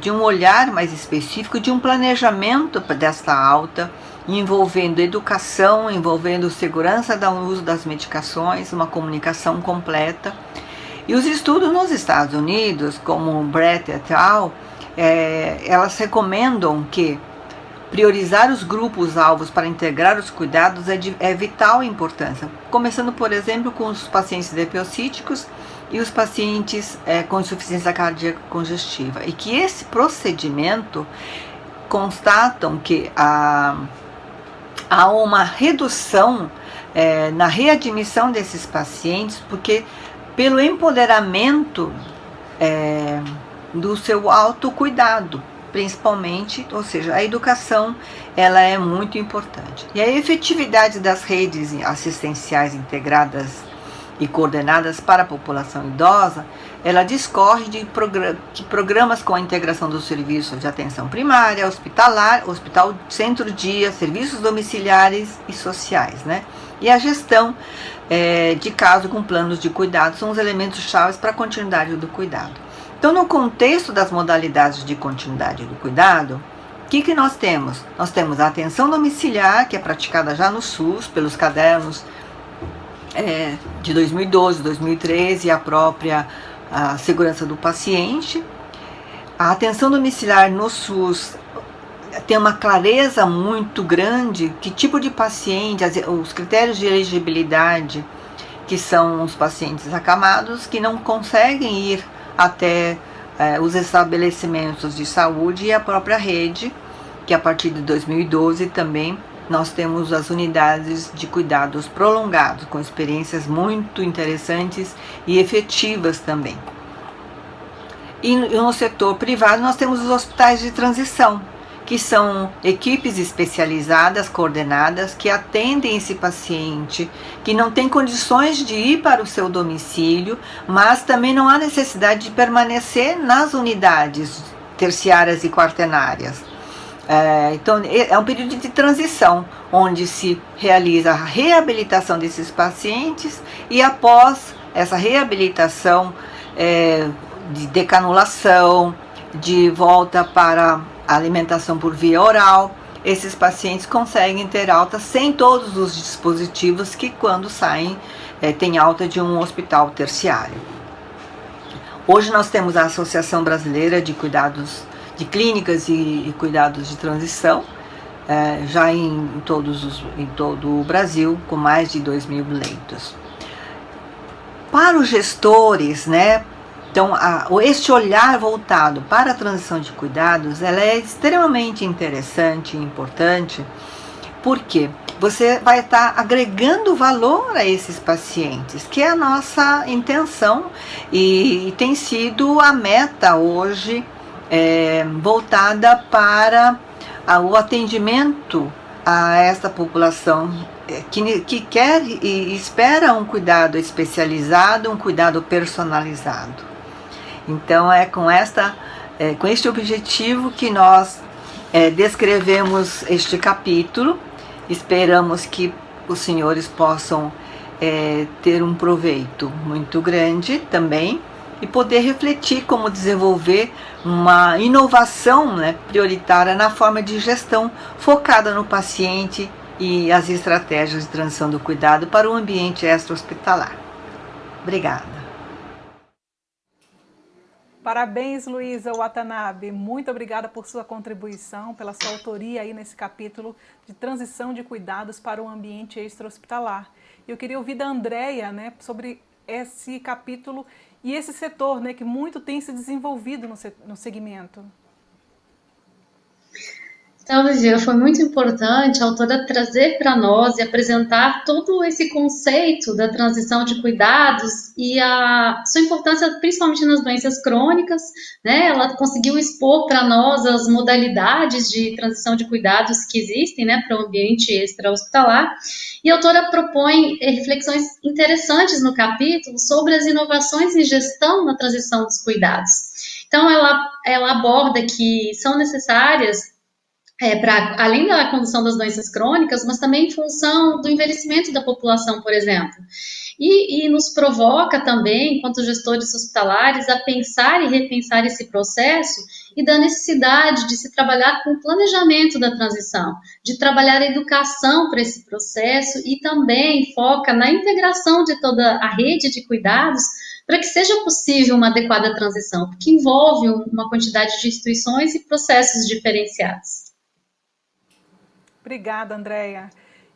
de um olhar mais específico, de um planejamento desta alta, envolvendo educação, envolvendo segurança do uso das medicações, uma comunicação completa. E os estudos nos Estados Unidos, como o Brett et al., elas recomendam que priorizar os grupos-alvos para integrar os cuidados é vital importância, começando, por exemplo, com os pacientes depiocíticos e os pacientes com insuficiência cardíaca congestiva, e que esse procedimento constatam que há uma redução na readmissão desses pacientes, porque pelo empoderamento do seu autocuidado, principalmente, ou seja, a educação, ela é muito importante. E a efetividade das redes assistenciais integradas e coordenadas para a população idosa, ela discorre de programas com a integração dos serviços de atenção primária, hospitalar, hospital centro-dia, serviços domiciliares e sociais, né? E a gestão de caso com planos de cuidado são os elementos chaves para a continuidade do cuidado. Então, no contexto das modalidades de continuidade do cuidado, o que nós temos? Nós temos a atenção domiciliar, que é praticada já no SUS, pelos cadernos de 2012, 2013 e a própria segurança do paciente. A atenção domiciliar no SUS tem uma clareza muito grande, que tipo de paciente, os critérios de elegibilidade, que são os pacientes acamados, que não conseguem ir até os estabelecimentos de saúde, e a própria rede, que a partir de 2012 também nós temos as unidades de cuidados prolongados, com experiências muito interessantes e efetivas também. E no setor privado nós temos os hospitais de transição, que são equipes especializadas, coordenadas, que atendem esse paciente que não tem condições de ir para o seu domicílio, mas também não há necessidade de permanecer nas unidades terciárias e quaternárias. Então, é um período de transição, onde se realiza a reabilitação desses pacientes, e após essa reabilitação de decanulação, de volta para a alimentação por via oral, esses pacientes conseguem ter alta sem todos os dispositivos que, quando saem, tem alta de um hospital terciário. Hoje nós temos a Associação Brasileira de Cuidados de Clínicas e Cuidados de Transição, já em todo o Brasil, com mais de 2.000 leitos. Para os gestores, né? Então, este olhar voltado para a transição de cuidados, ela é extremamente interessante e importante. Por quê? você vai estar agregando valor a esses pacientes, que é a nossa intenção e tem sido a meta hoje voltada para o atendimento a esta população que quer e espera um cuidado especializado, um cuidado personalizado. Então é com este objetivo que nós descrevemos este capítulo. Esperamos que os senhores possam ter um proveito muito grande também e poder refletir como desenvolver uma inovação, né, prioritária na forma de gestão focada no paciente e as estratégias de transição do cuidado para o ambiente extra-hospitalar. Obrigada. Parabéns, Luísa Watanabe. Muito obrigada por sua contribuição, pela sua autoria aí nesse capítulo de transição de cuidados para o ambiente extra-hospitalar. Eu queria ouvir da Andréia, né, sobre esse capítulo e esse setor, né, que muito tem se desenvolvido no segmento. Então, Vivian, foi muito importante a autora trazer para nós e apresentar todo esse conceito da transição de cuidados e a sua importância principalmente nas doenças crônicas, né? Ela conseguiu expor para nós as modalidades de transição de cuidados que existem, né, para o ambiente extra-hospitalar. E a autora propõe reflexões interessantes no capítulo sobre as inovações em gestão na transição dos cuidados. Então, ela aborda que são necessárias além da condução das doenças crônicas, mas também em função do envelhecimento da população, por exemplo. E nos provoca também, enquanto gestores hospitalares, a pensar e repensar esse processo e da necessidade de se trabalhar com o planejamento da transição, de trabalhar a educação para esse processo e também foca na integração de toda a rede de cuidados para que seja possível uma adequada transição, porque envolve uma quantidade de instituições e processos diferenciados. Obrigada, Andréia.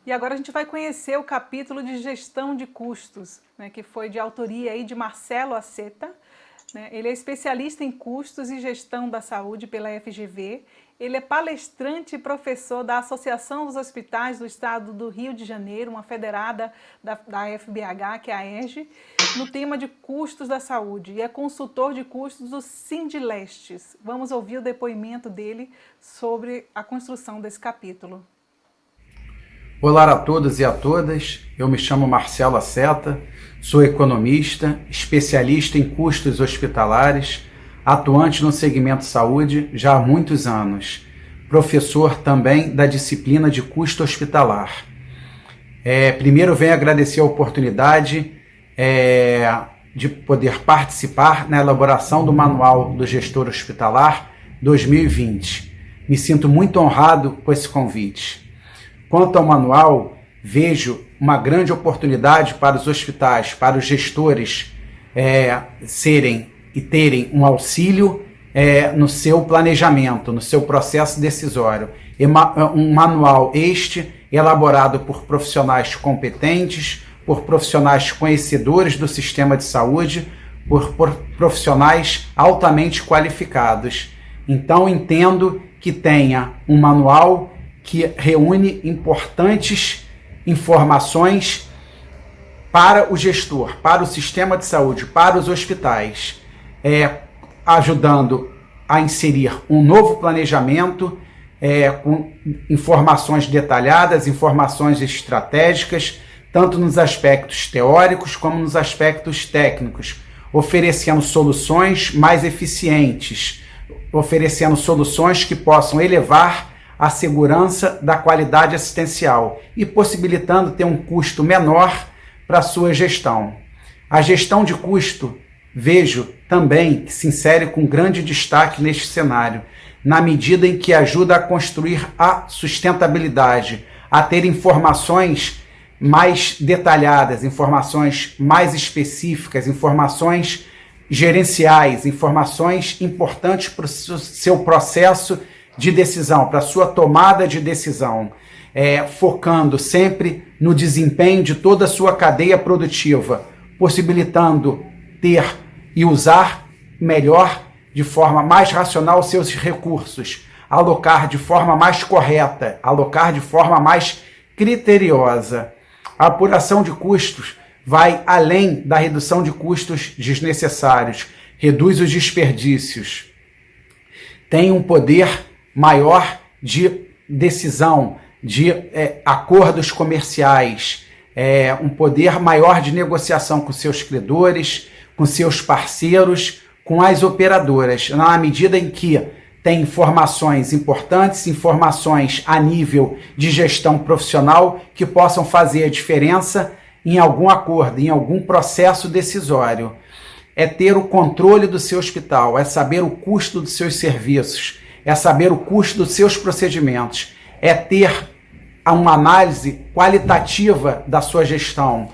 E agora a gente vai conhecer o capítulo de gestão de custos, né, que foi de autoria aí de Marcelo Aceta. Né? Ele é especialista em custos e gestão da saúde pela FGV. Ele é palestrante e professor da Associação dos Hospitais do Estado do Rio de Janeiro, uma federada da FBH, que é a ERJ, no tema de custos da saúde. E é consultor de custos do Sindilestes. Vamos ouvir o depoimento dele sobre a construção desse capítulo. Olá a todos e a todas, eu me chamo Marcelo Aceta, sou economista, especialista em custos hospitalares, atuante no segmento saúde já há muitos anos, professor também da disciplina de custo hospitalar. Primeiro venho agradecer a oportunidade de poder participar na elaboração do Manual do Gestor Hospitalar 2020. Me sinto muito honrado com esse convite. Quanto ao manual, vejo uma grande oportunidade para os hospitais, para os gestores serem e terem um auxílio no seu planejamento, no seu processo decisório. Um manual elaborado por profissionais competentes, por profissionais conhecedores do sistema de saúde, por profissionais altamente qualificados. Então, entendo que tenha um manual que reúne importantes informações para o gestor, para o sistema de saúde, para os hospitais, ajudando a inserir um novo planejamento com informações detalhadas, informações estratégicas, tanto nos aspectos teóricos como nos aspectos técnicos, oferecendo soluções mais eficientes, oferecendo soluções que possam elevar a segurança da qualidade assistencial e possibilitando ter um custo menor para a sua gestão. A gestão de custo, vejo também que se insere com grande destaque neste cenário, na medida em que ajuda a construir a sustentabilidade, a ter informações mais detalhadas, informações mais específicas, informações gerenciais, informações importantes para o seu processo de decisão, para a sua tomada de decisão, focando sempre no desempenho de toda a sua cadeia produtiva, possibilitando ter e usar melhor, de forma mais racional, seus recursos, alocar de forma mais correta, alocar de forma mais criteriosa. A apuração de custos vai além da redução de custos desnecessários, reduz os desperdícios, tem um poder maior de decisão, de acordos comerciais, um poder maior de negociação com seus credores, com seus parceiros, com as operadoras, na medida em que tem informações importantes, informações a nível de gestão profissional que possam fazer a diferença em algum acordo, em algum processo decisório. É ter o controle do seu hospital, é saber o custo dos seus serviços, é saber o custo dos seus procedimentos, é ter uma análise qualitativa da sua gestão,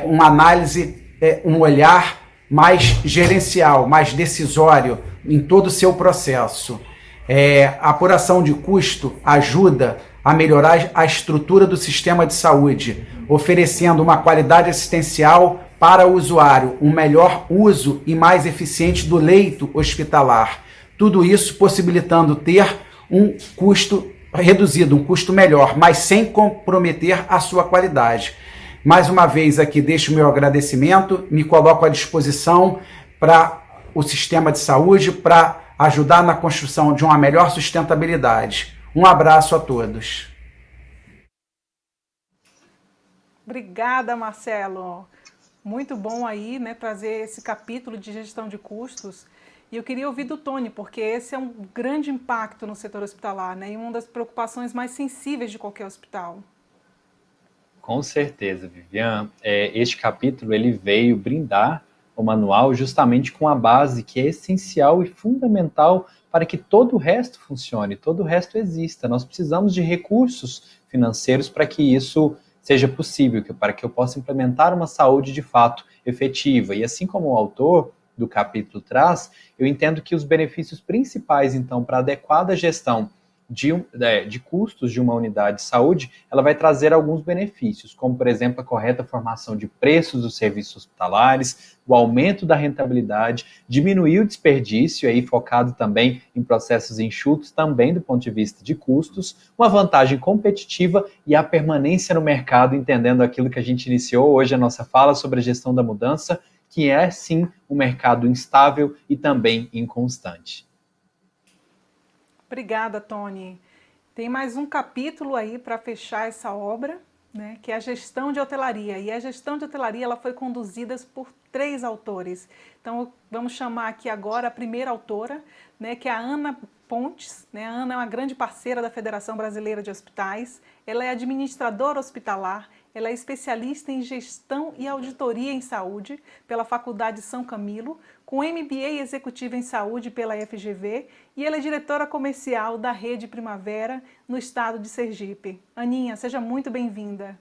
uma análise, um olhar mais gerencial, mais decisório em todo o seu processo. A apuração de custo ajuda a melhorar a estrutura do sistema de saúde, oferecendo uma qualidade assistencial para o usuário, um melhor uso e mais eficiente do leito hospitalar. Tudo isso possibilitando ter um custo reduzido, um custo melhor, mas sem comprometer a sua qualidade. Mais uma vez aqui deixo o meu agradecimento, me coloco à disposição para o sistema de saúde, para ajudar na construção de uma melhor sustentabilidade. Um abraço a todos. Obrigada, Marcelo. Muito bom aí, né, trazer esse capítulo de gestão de custos. E eu queria ouvir do Tony, porque esse é um grande impacto no setor hospitalar, né, e uma das preocupações mais sensíveis de qualquer hospital. Com certeza, Vivian. Este capítulo ele veio brindar o manual justamente com a base que é essencial e fundamental para que todo o resto funcione, todo o resto exista. Nós precisamos de recursos financeiros para que isso seja possível, para que eu possa implementar uma saúde de fato efetiva. E assim como o autor do capítulo traz, eu entendo que os benefícios principais, então, para a adequada gestão de custos de uma unidade de saúde, ela vai trazer alguns benefícios, como, por exemplo, a correta formação de preços dos serviços hospitalares, o aumento da rentabilidade, diminuir o desperdício, aí focado também em processos enxutos, também do ponto de vista de custos, uma vantagem competitiva e a permanência no mercado, entendendo aquilo que a gente iniciou hoje, a nossa fala sobre a gestão da mudança, que é, sim, um mercado instável e também inconstante. Obrigada, Tony. Tem mais um capítulo aí para fechar essa obra, né, que é a gestão de hotelaria. E a gestão de hotelaria ela foi conduzida por 3 autores. Então, vamos chamar aqui agora a primeira autora, né, que é a Ana Pontes. Né? A Ana é uma grande parceira da Federação Brasileira de Hospitais. Ela é administradora hospitalar. Ela é especialista em gestão e auditoria em saúde pela Faculdade São Camilo, com MBA executivo em saúde pela FGV, e ela é diretora comercial da Rede Primavera no estado de Sergipe. Aninha, seja muito bem-vinda.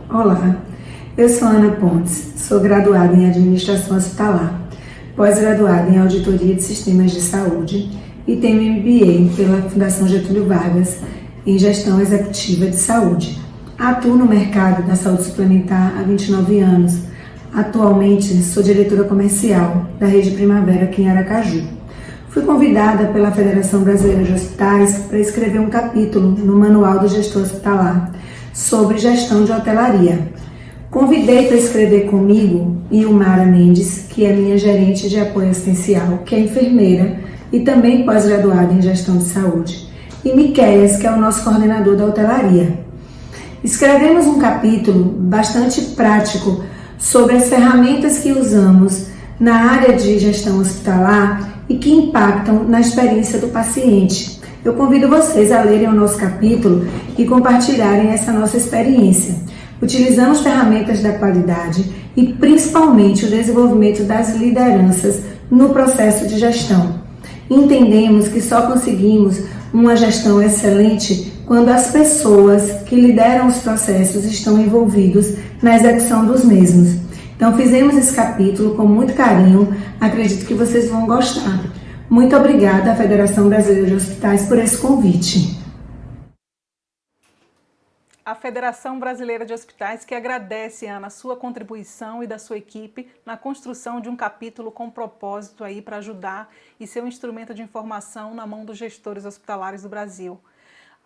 Olá, eu sou Ana Pontes, sou graduada em Administração Hospitalar, pós-graduada em Auditoria de Sistemas de Saúde e tenho MBA pela Fundação Getúlio Vargas em Gestão Executiva de Saúde. Atuo no mercado da saúde suplementar há 29 anos. Atualmente, sou diretora comercial da Rede Primavera aqui em Aracaju. Fui convidada pela Federação Brasileira de Hospitais para escrever um capítulo no Manual do Gestor Hospitalar sobre gestão de hotelaria. Convidei para escrever comigo Ilmara Mendes, que é minha gerente de apoio assistencial, que é enfermeira e também pós-graduada em gestão de saúde, e Miqueias, que é o nosso coordenador da hotelaria. Escrevemos um capítulo bastante prático sobre as ferramentas que usamos na área de gestão hospitalar e que impactam na experiência do paciente. Eu convido vocês a lerem o nosso capítulo e compartilharem essa nossa experiência. Utilizamos ferramentas da qualidade e principalmente o desenvolvimento das lideranças no processo de gestão. Entendemos que só conseguimos uma gestão excelente quando as pessoas que lideram os processos estão envolvidos na execução dos mesmos. Então fizemos esse capítulo com muito carinho, acredito que vocês vão gostar. Muito obrigada à Federação Brasileira de Hospitais por esse convite. A Federação Brasileira de Hospitais que agradece, Ana, a sua contribuição e da sua equipe na construção de um capítulo com propósito aí para ajudar e ser um instrumento de informação na mão dos gestores hospitalares do Brasil.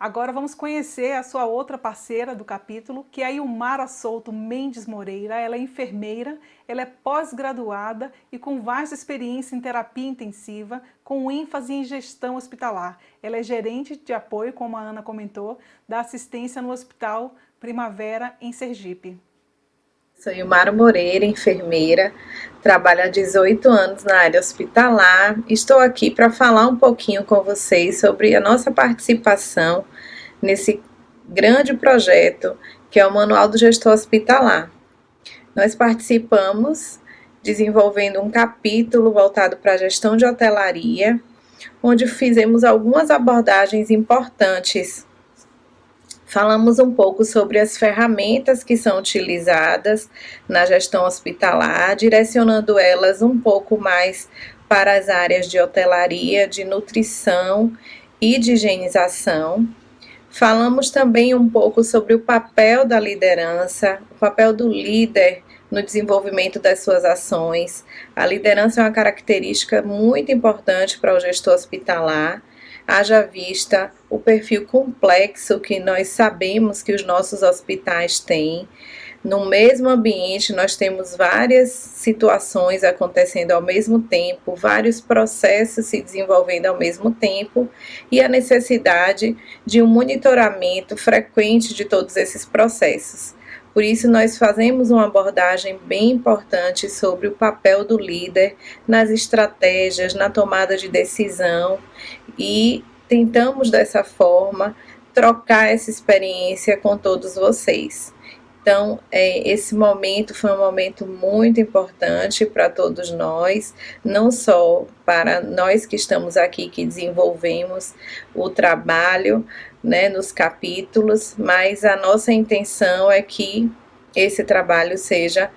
Agora vamos conhecer a sua outra parceira do capítulo, que é a Ilmara Souto Mendes Moreira. Ela é enfermeira, ela é pós-graduada e com vasta experiência em terapia intensiva, com ênfase em gestão hospitalar. Ela é gerente de apoio, como a Ana comentou, da assistência no Hospital Primavera, em Sergipe. Sou Ilmara Moreira, enfermeira, trabalho há 18 anos na área hospitalar. Estou aqui para falar um pouquinho com vocês sobre a nossa participação nesse grande projeto que é o Manual do Gestor Hospitalar. Nós participamos desenvolvendo um capítulo voltado para a gestão de hotelaria, onde fizemos algumas abordagens importantes. Falamos um pouco sobre as ferramentas que são utilizadas na gestão hospitalar, direcionando elas um pouco mais para as áreas de hotelaria, de nutrição e de higienização. Falamos também um pouco sobre o papel da liderança, o papel do líder no desenvolvimento das suas ações. A liderança é uma característica muito importante para o gestor hospitalar. Haja vista o perfil complexo que nós sabemos que os nossos hospitais têm. No mesmo ambiente, nós temos várias situações acontecendo ao mesmo tempo, vários processos se desenvolvendo ao mesmo tempo e a necessidade de um monitoramento frequente de todos esses processos. Por isso, nós fazemos uma abordagem bem importante sobre o papel do líder nas estratégias, na tomada de decisão e tentamos, dessa forma, trocar essa experiência com todos vocês. Então, esse momento foi um momento muito importante para todos nós, não só para nós que estamos aqui, que desenvolvemos o trabalho, né, nos capítulos, mas a nossa intenção é que esse trabalho seja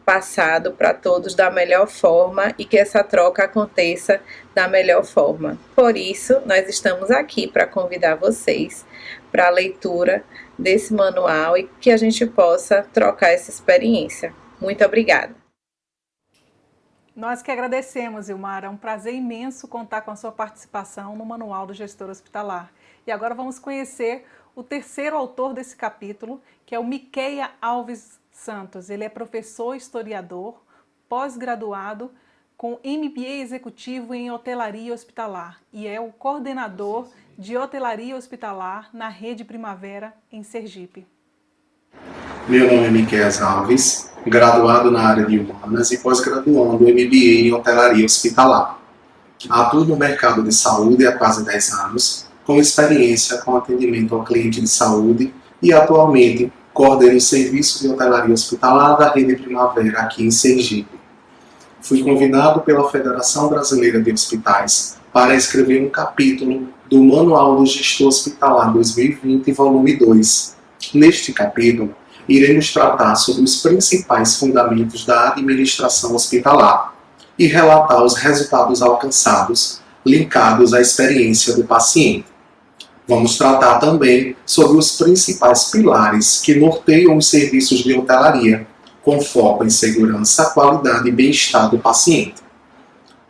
passado para todos da melhor forma e que essa troca aconteça da melhor forma. Por isso, nós estamos aqui para convidar vocês para a leitura desse manual e que a gente possa trocar essa experiência. Muito obrigada. Nós que agradecemos, Ilmara. É um prazer imenso contar com a sua participação no Manual do Gestor Hospitalar. E agora vamos conhecer o terceiro autor desse capítulo, que é o Miqueia Alves Santos. Ele é professor historiador, pós-graduado, com MBA executivo em hotelaria hospitalar e é o coordenador de hotelaria hospitalar na Rede Primavera, em Sergipe. Meu nome é Miqueia Alves, graduado na área de humanas e pós-graduando MBA em hotelaria hospitalar. Atuo no mercado de saúde há quase 10 anos, com experiência com atendimento ao cliente de saúde e atualmente coordeno o serviço de hotelaria hospitalar da Rede Primavera aqui em Sergipe. Fui convidado pela Federação Brasileira de Hospitais para escrever um capítulo do Manual do Gestor Hospitalar 2020, volume 2. Neste capítulo, iremos tratar sobre os principais fundamentos da administração hospitalar e relatar os resultados alcançados, linkados à experiência do paciente. Vamos tratar também sobre os principais pilares que norteiam os serviços de hotelaria, com foco em segurança, qualidade e bem-estar do paciente.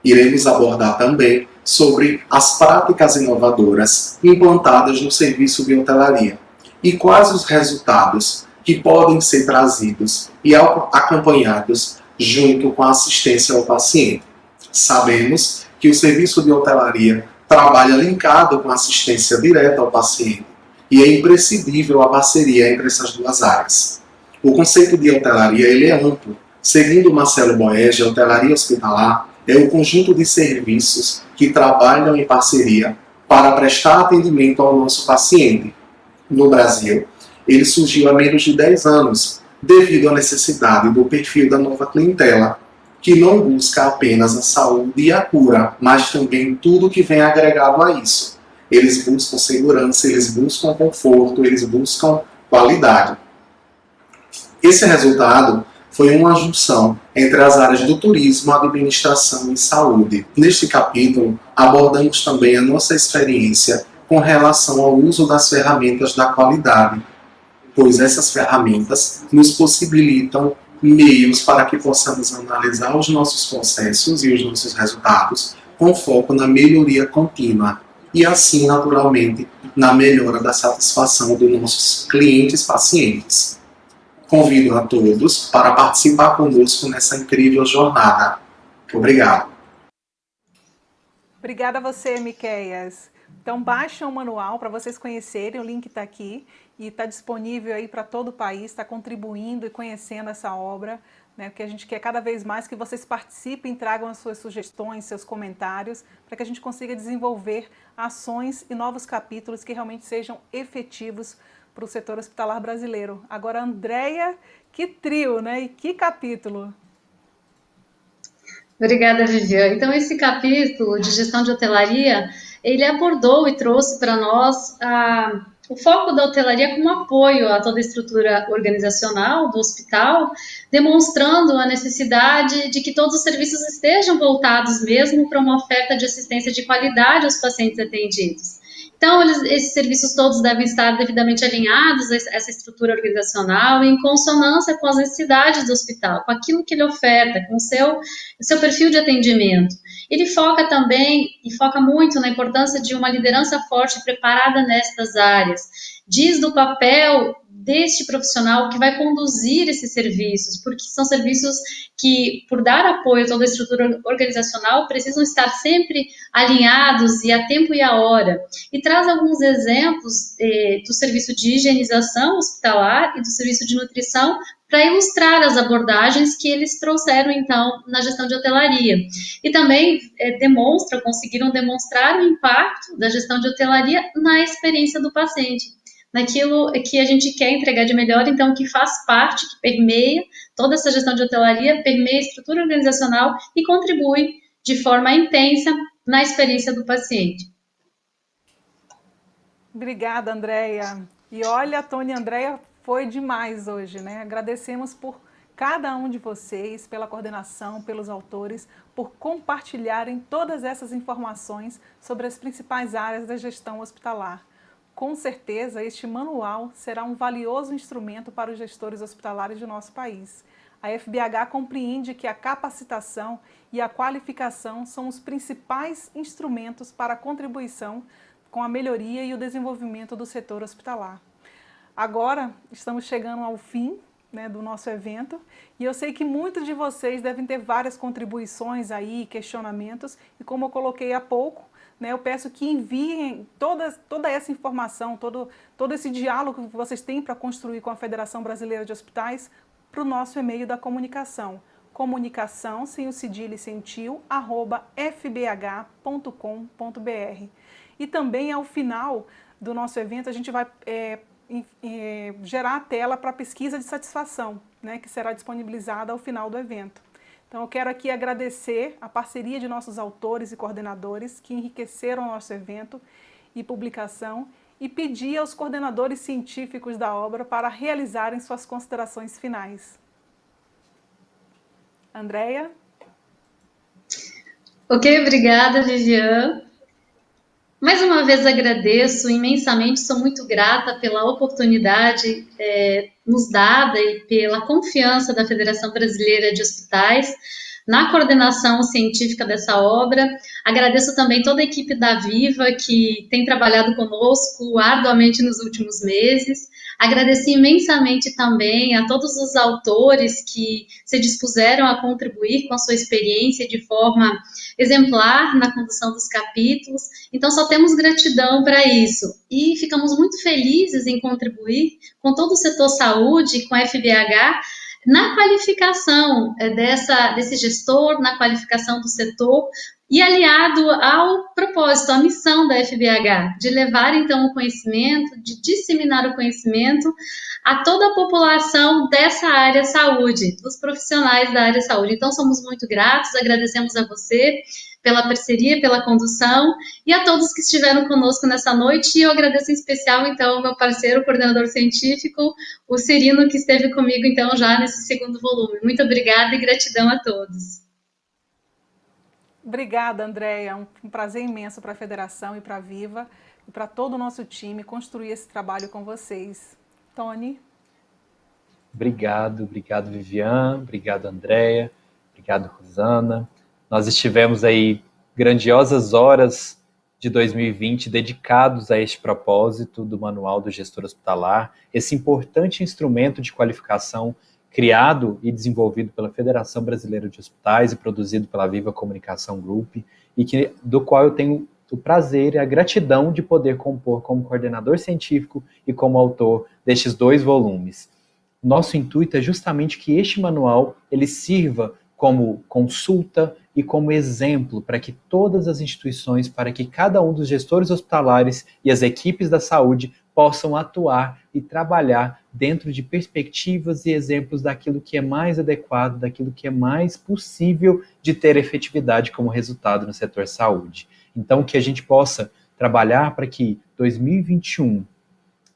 Iremos abordar também sobre as práticas inovadoras implantadas no serviço de hotelaria e quais os resultados que podem ser trazidos e acompanhados junto com a assistência ao paciente. Sabemos que o serviço de hotelaria trabalha linkado com assistência direta ao paciente e é imprescindível a parceria entre essas duas áreas. O conceito de hotelaria ele é amplo. Segundo Marcelo Boege, a hotelaria hospitalar é o conjunto de serviços que trabalham em parceria para prestar atendimento ao nosso paciente. No Brasil, ele surgiu há menos de 10 anos, devido à necessidade do perfil da nova clientela, que não busca apenas a saúde e a cura, mas também tudo que vem agregado a isso. Eles buscam segurança, eles buscam conforto, eles buscam qualidade. Esse resultado foi uma junção entre as áreas do turismo, administração e saúde. Neste capítulo, abordamos também a nossa experiência com relação ao uso das ferramentas da qualidade, pois essas ferramentas nos possibilitam meios para que possamos analisar os nossos processos e os nossos resultados com foco na melhoria contínua e assim, naturalmente, na melhora da satisfação dos nossos clientes e pacientes. Convido a todos para participar conosco nessa incrível jornada. Obrigado. Obrigada a você, Miqueias. Então, baixem o manual para vocês conhecerem, o link está aqui e está disponível aí para todo o país, está contribuindo e conhecendo essa obra, né? Porque a gente quer cada vez mais que vocês participem, tragam as suas sugestões, seus comentários, para que a gente consiga desenvolver ações e novos capítulos que realmente sejam efetivos para o setor hospitalar brasileiro. Agora, Andréia, que trio, né? E que capítulo! Obrigada, Viviane. Então, esse capítulo de gestão de hotelaria, ele abordou e trouxe para nós o foco da hotelaria como apoio a toda a estrutura organizacional do hospital, demonstrando a necessidade de que todos os serviços estejam voltados mesmo para uma oferta de assistência de qualidade aos pacientes atendidos. Então, esses serviços todos devem estar devidamente alinhados a essa estrutura organizacional em consonância com as necessidades do hospital, com aquilo que ele oferta, com o seu perfil de atendimento. Ele foca também, e foca muito na importância de uma liderança forte e preparada nestas áreas. Diz do papel deste profissional que vai conduzir esses serviços, porque são serviços que, por dar apoio a toda a estrutura organizacional, precisam estar sempre alinhados e a tempo e a hora. E traz alguns exemplos do serviço de higienização hospitalar e do serviço de nutrição para ilustrar as abordagens que eles trouxeram, então, na gestão de hotelaria. E também conseguiram demonstrar o impacto da gestão de hotelaria na experiência do paciente, naquilo que a gente quer entregar de melhor, então, que faz parte, que permeia toda essa gestão de hotelaria, permeia a estrutura organizacional e contribui de forma intensa na experiência do paciente. Obrigada, Andréia. E olha, Tony e Andréia, foi demais hoje, né? Agradecemos por cada um de vocês, pela coordenação, pelos autores, por compartilharem todas essas informações sobre as principais áreas da gestão hospitalar. Com certeza, este manual será um valioso instrumento para os gestores hospitalares de nosso país. A FBH compreende que a capacitação e a qualificação são os principais instrumentos para a contribuição com a melhoria e o desenvolvimento do setor hospitalar. Agora, estamos chegando ao fim, né, do nosso evento, e eu sei que muitos de vocês devem ter várias contribuições aí, questionamentos, e como eu coloquei há pouco, né, eu peço que enviem toda essa informação, todo esse diálogo que vocês têm para construir com a Federação Brasileira de Hospitais para o nosso e-mail da comunicação, comunicação, sem o cedilha e sem tio, @fbh.com.br. E também, ao final do nosso evento, a gente vai gerar a tela para pesquisa de satisfação, né, que será disponibilizada ao final do evento. Então, eu quero aqui agradecer a parceria de nossos autores e coordenadores que enriqueceram o nosso evento e publicação e pedir aos coordenadores científicos da obra para realizarem suas considerações finais. Andréia? Ok, obrigada, Viviane. Mais uma vez agradeço imensamente, sou muito grata pela oportunidade nos dada e pela confiança da Federação Brasileira de Hospitais na coordenação científica dessa obra. Agradeço também toda a equipe da Viva que tem trabalhado conosco arduamente nos últimos meses. Agradeço imensamente também a todos os autores que se dispuseram a contribuir com a sua experiência de forma exemplar na condução dos capítulos. Então, só temos gratidão para isso. E ficamos muito felizes em contribuir com todo o setor saúde, com a FBH, na qualificação desse gestor, na qualificação do setor, e aliado ao propósito, à missão da FBH, de levar, então, o conhecimento, de disseminar o conhecimento a toda a população dessa área saúde, dos profissionais da área saúde. Então, somos muito gratos, agradecemos a você pela parceria, pela condução, e a todos que estiveram conosco nessa noite, e eu agradeço em especial, então, ao meu parceiro, o coordenador científico, o Cirino, que esteve comigo, então, já nesse segundo volume. Muito obrigada e gratidão a todos. Obrigada, Andréia. Um prazer imenso para a Federação e para a Viva e para todo o nosso time construir esse trabalho com vocês. Tony? Obrigado, Viviane, obrigado, Andréia, obrigado, Rosana. Nós estivemos aí grandiosas horas de 2020 dedicados a este propósito do Manual do Gestor Hospitalar, esse importante instrumento de qualificação criado e desenvolvido pela Federação Brasileira de Hospitais e produzido pela Viva Comunicação Group, e do qual eu tenho o prazer e a gratidão de poder compor como coordenador científico e como autor destes 2 volumes. Nosso intuito é justamente que este manual ele sirva como consulta e como exemplo para que todas as instituições, para que cada um dos gestores hospitalares e as equipes da saúde possam atuar e trabalhar dentro de perspectivas e exemplos daquilo que é mais adequado, daquilo que é mais possível de ter efetividade como resultado no setor saúde. Então, que a gente possa trabalhar para que 2021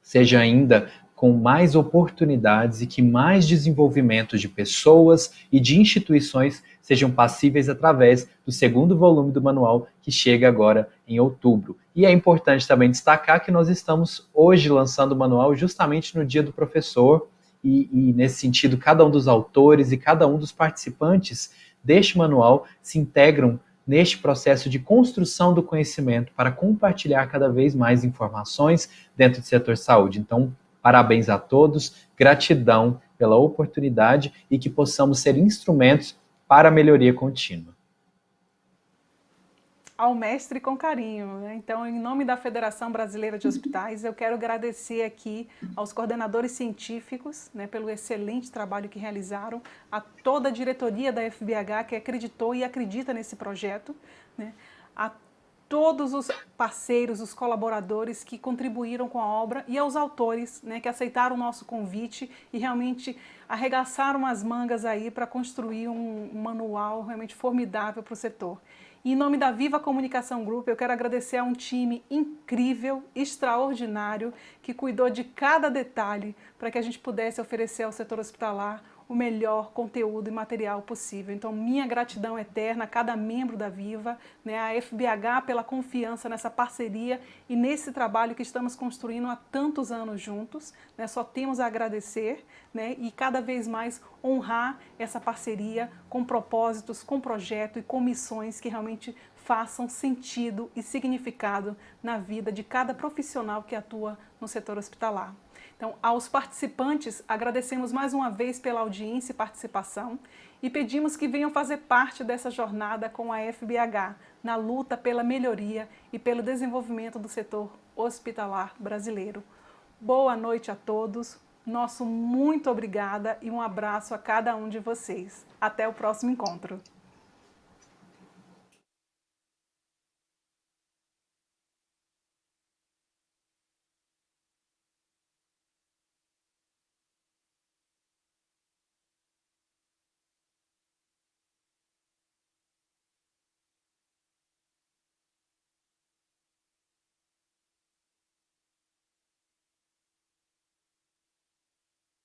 seja ainda com mais oportunidades e que mais desenvolvimento de pessoas e de instituições sejam passíveis através do 2º volume do manual, que chega agora em outubro. E é importante também destacar que nós estamos hoje lançando o manual justamente no Dia do Professor, e nesse sentido, cada um dos autores e cada um dos participantes deste manual se integram neste processo de construção do conhecimento para compartilhar cada vez mais informações dentro do setor saúde. Então, parabéns a todos, gratidão pela oportunidade e que possamos ser instrumentos para a melhoria contínua. Ao mestre com carinho, né? Então, em nome da Federação Brasileira de Hospitais, eu quero agradecer aqui aos coordenadores científicos, né, pelo excelente trabalho que realizaram, a toda a diretoria da FBH que acreditou e acredita nesse projeto, né, a todos os parceiros, os colaboradores que contribuíram com a obra e aos autores, né, que aceitaram o nosso convite e realmente arregaçaram as mangas aí para construir um manual realmente formidável para o setor. E em nome da Viva Comunicação Group, eu quero agradecer a um time incrível, extraordinário, que cuidou de cada detalhe para que a gente pudesse oferecer ao setor hospitalar o melhor conteúdo e material possível. Então, minha gratidão eterna a cada membro da Viva, né, a FBH pela confiança nessa parceria e nesse trabalho que estamos construindo há tantos anos juntos, né, só temos a agradecer, né, e cada vez mais honrar essa parceria com propósitos, com projeto e com missões que realmente façam sentido e significado na vida de cada profissional que atua no setor hospitalar. Então, aos participantes, agradecemos mais uma vez pela audiência e participação e pedimos que venham fazer parte dessa jornada com a FBH, na luta pela melhoria e pelo desenvolvimento do setor hospitalar brasileiro. Boa noite a todos, nosso muito obrigada e um abraço a cada um de vocês. Até o próximo encontro.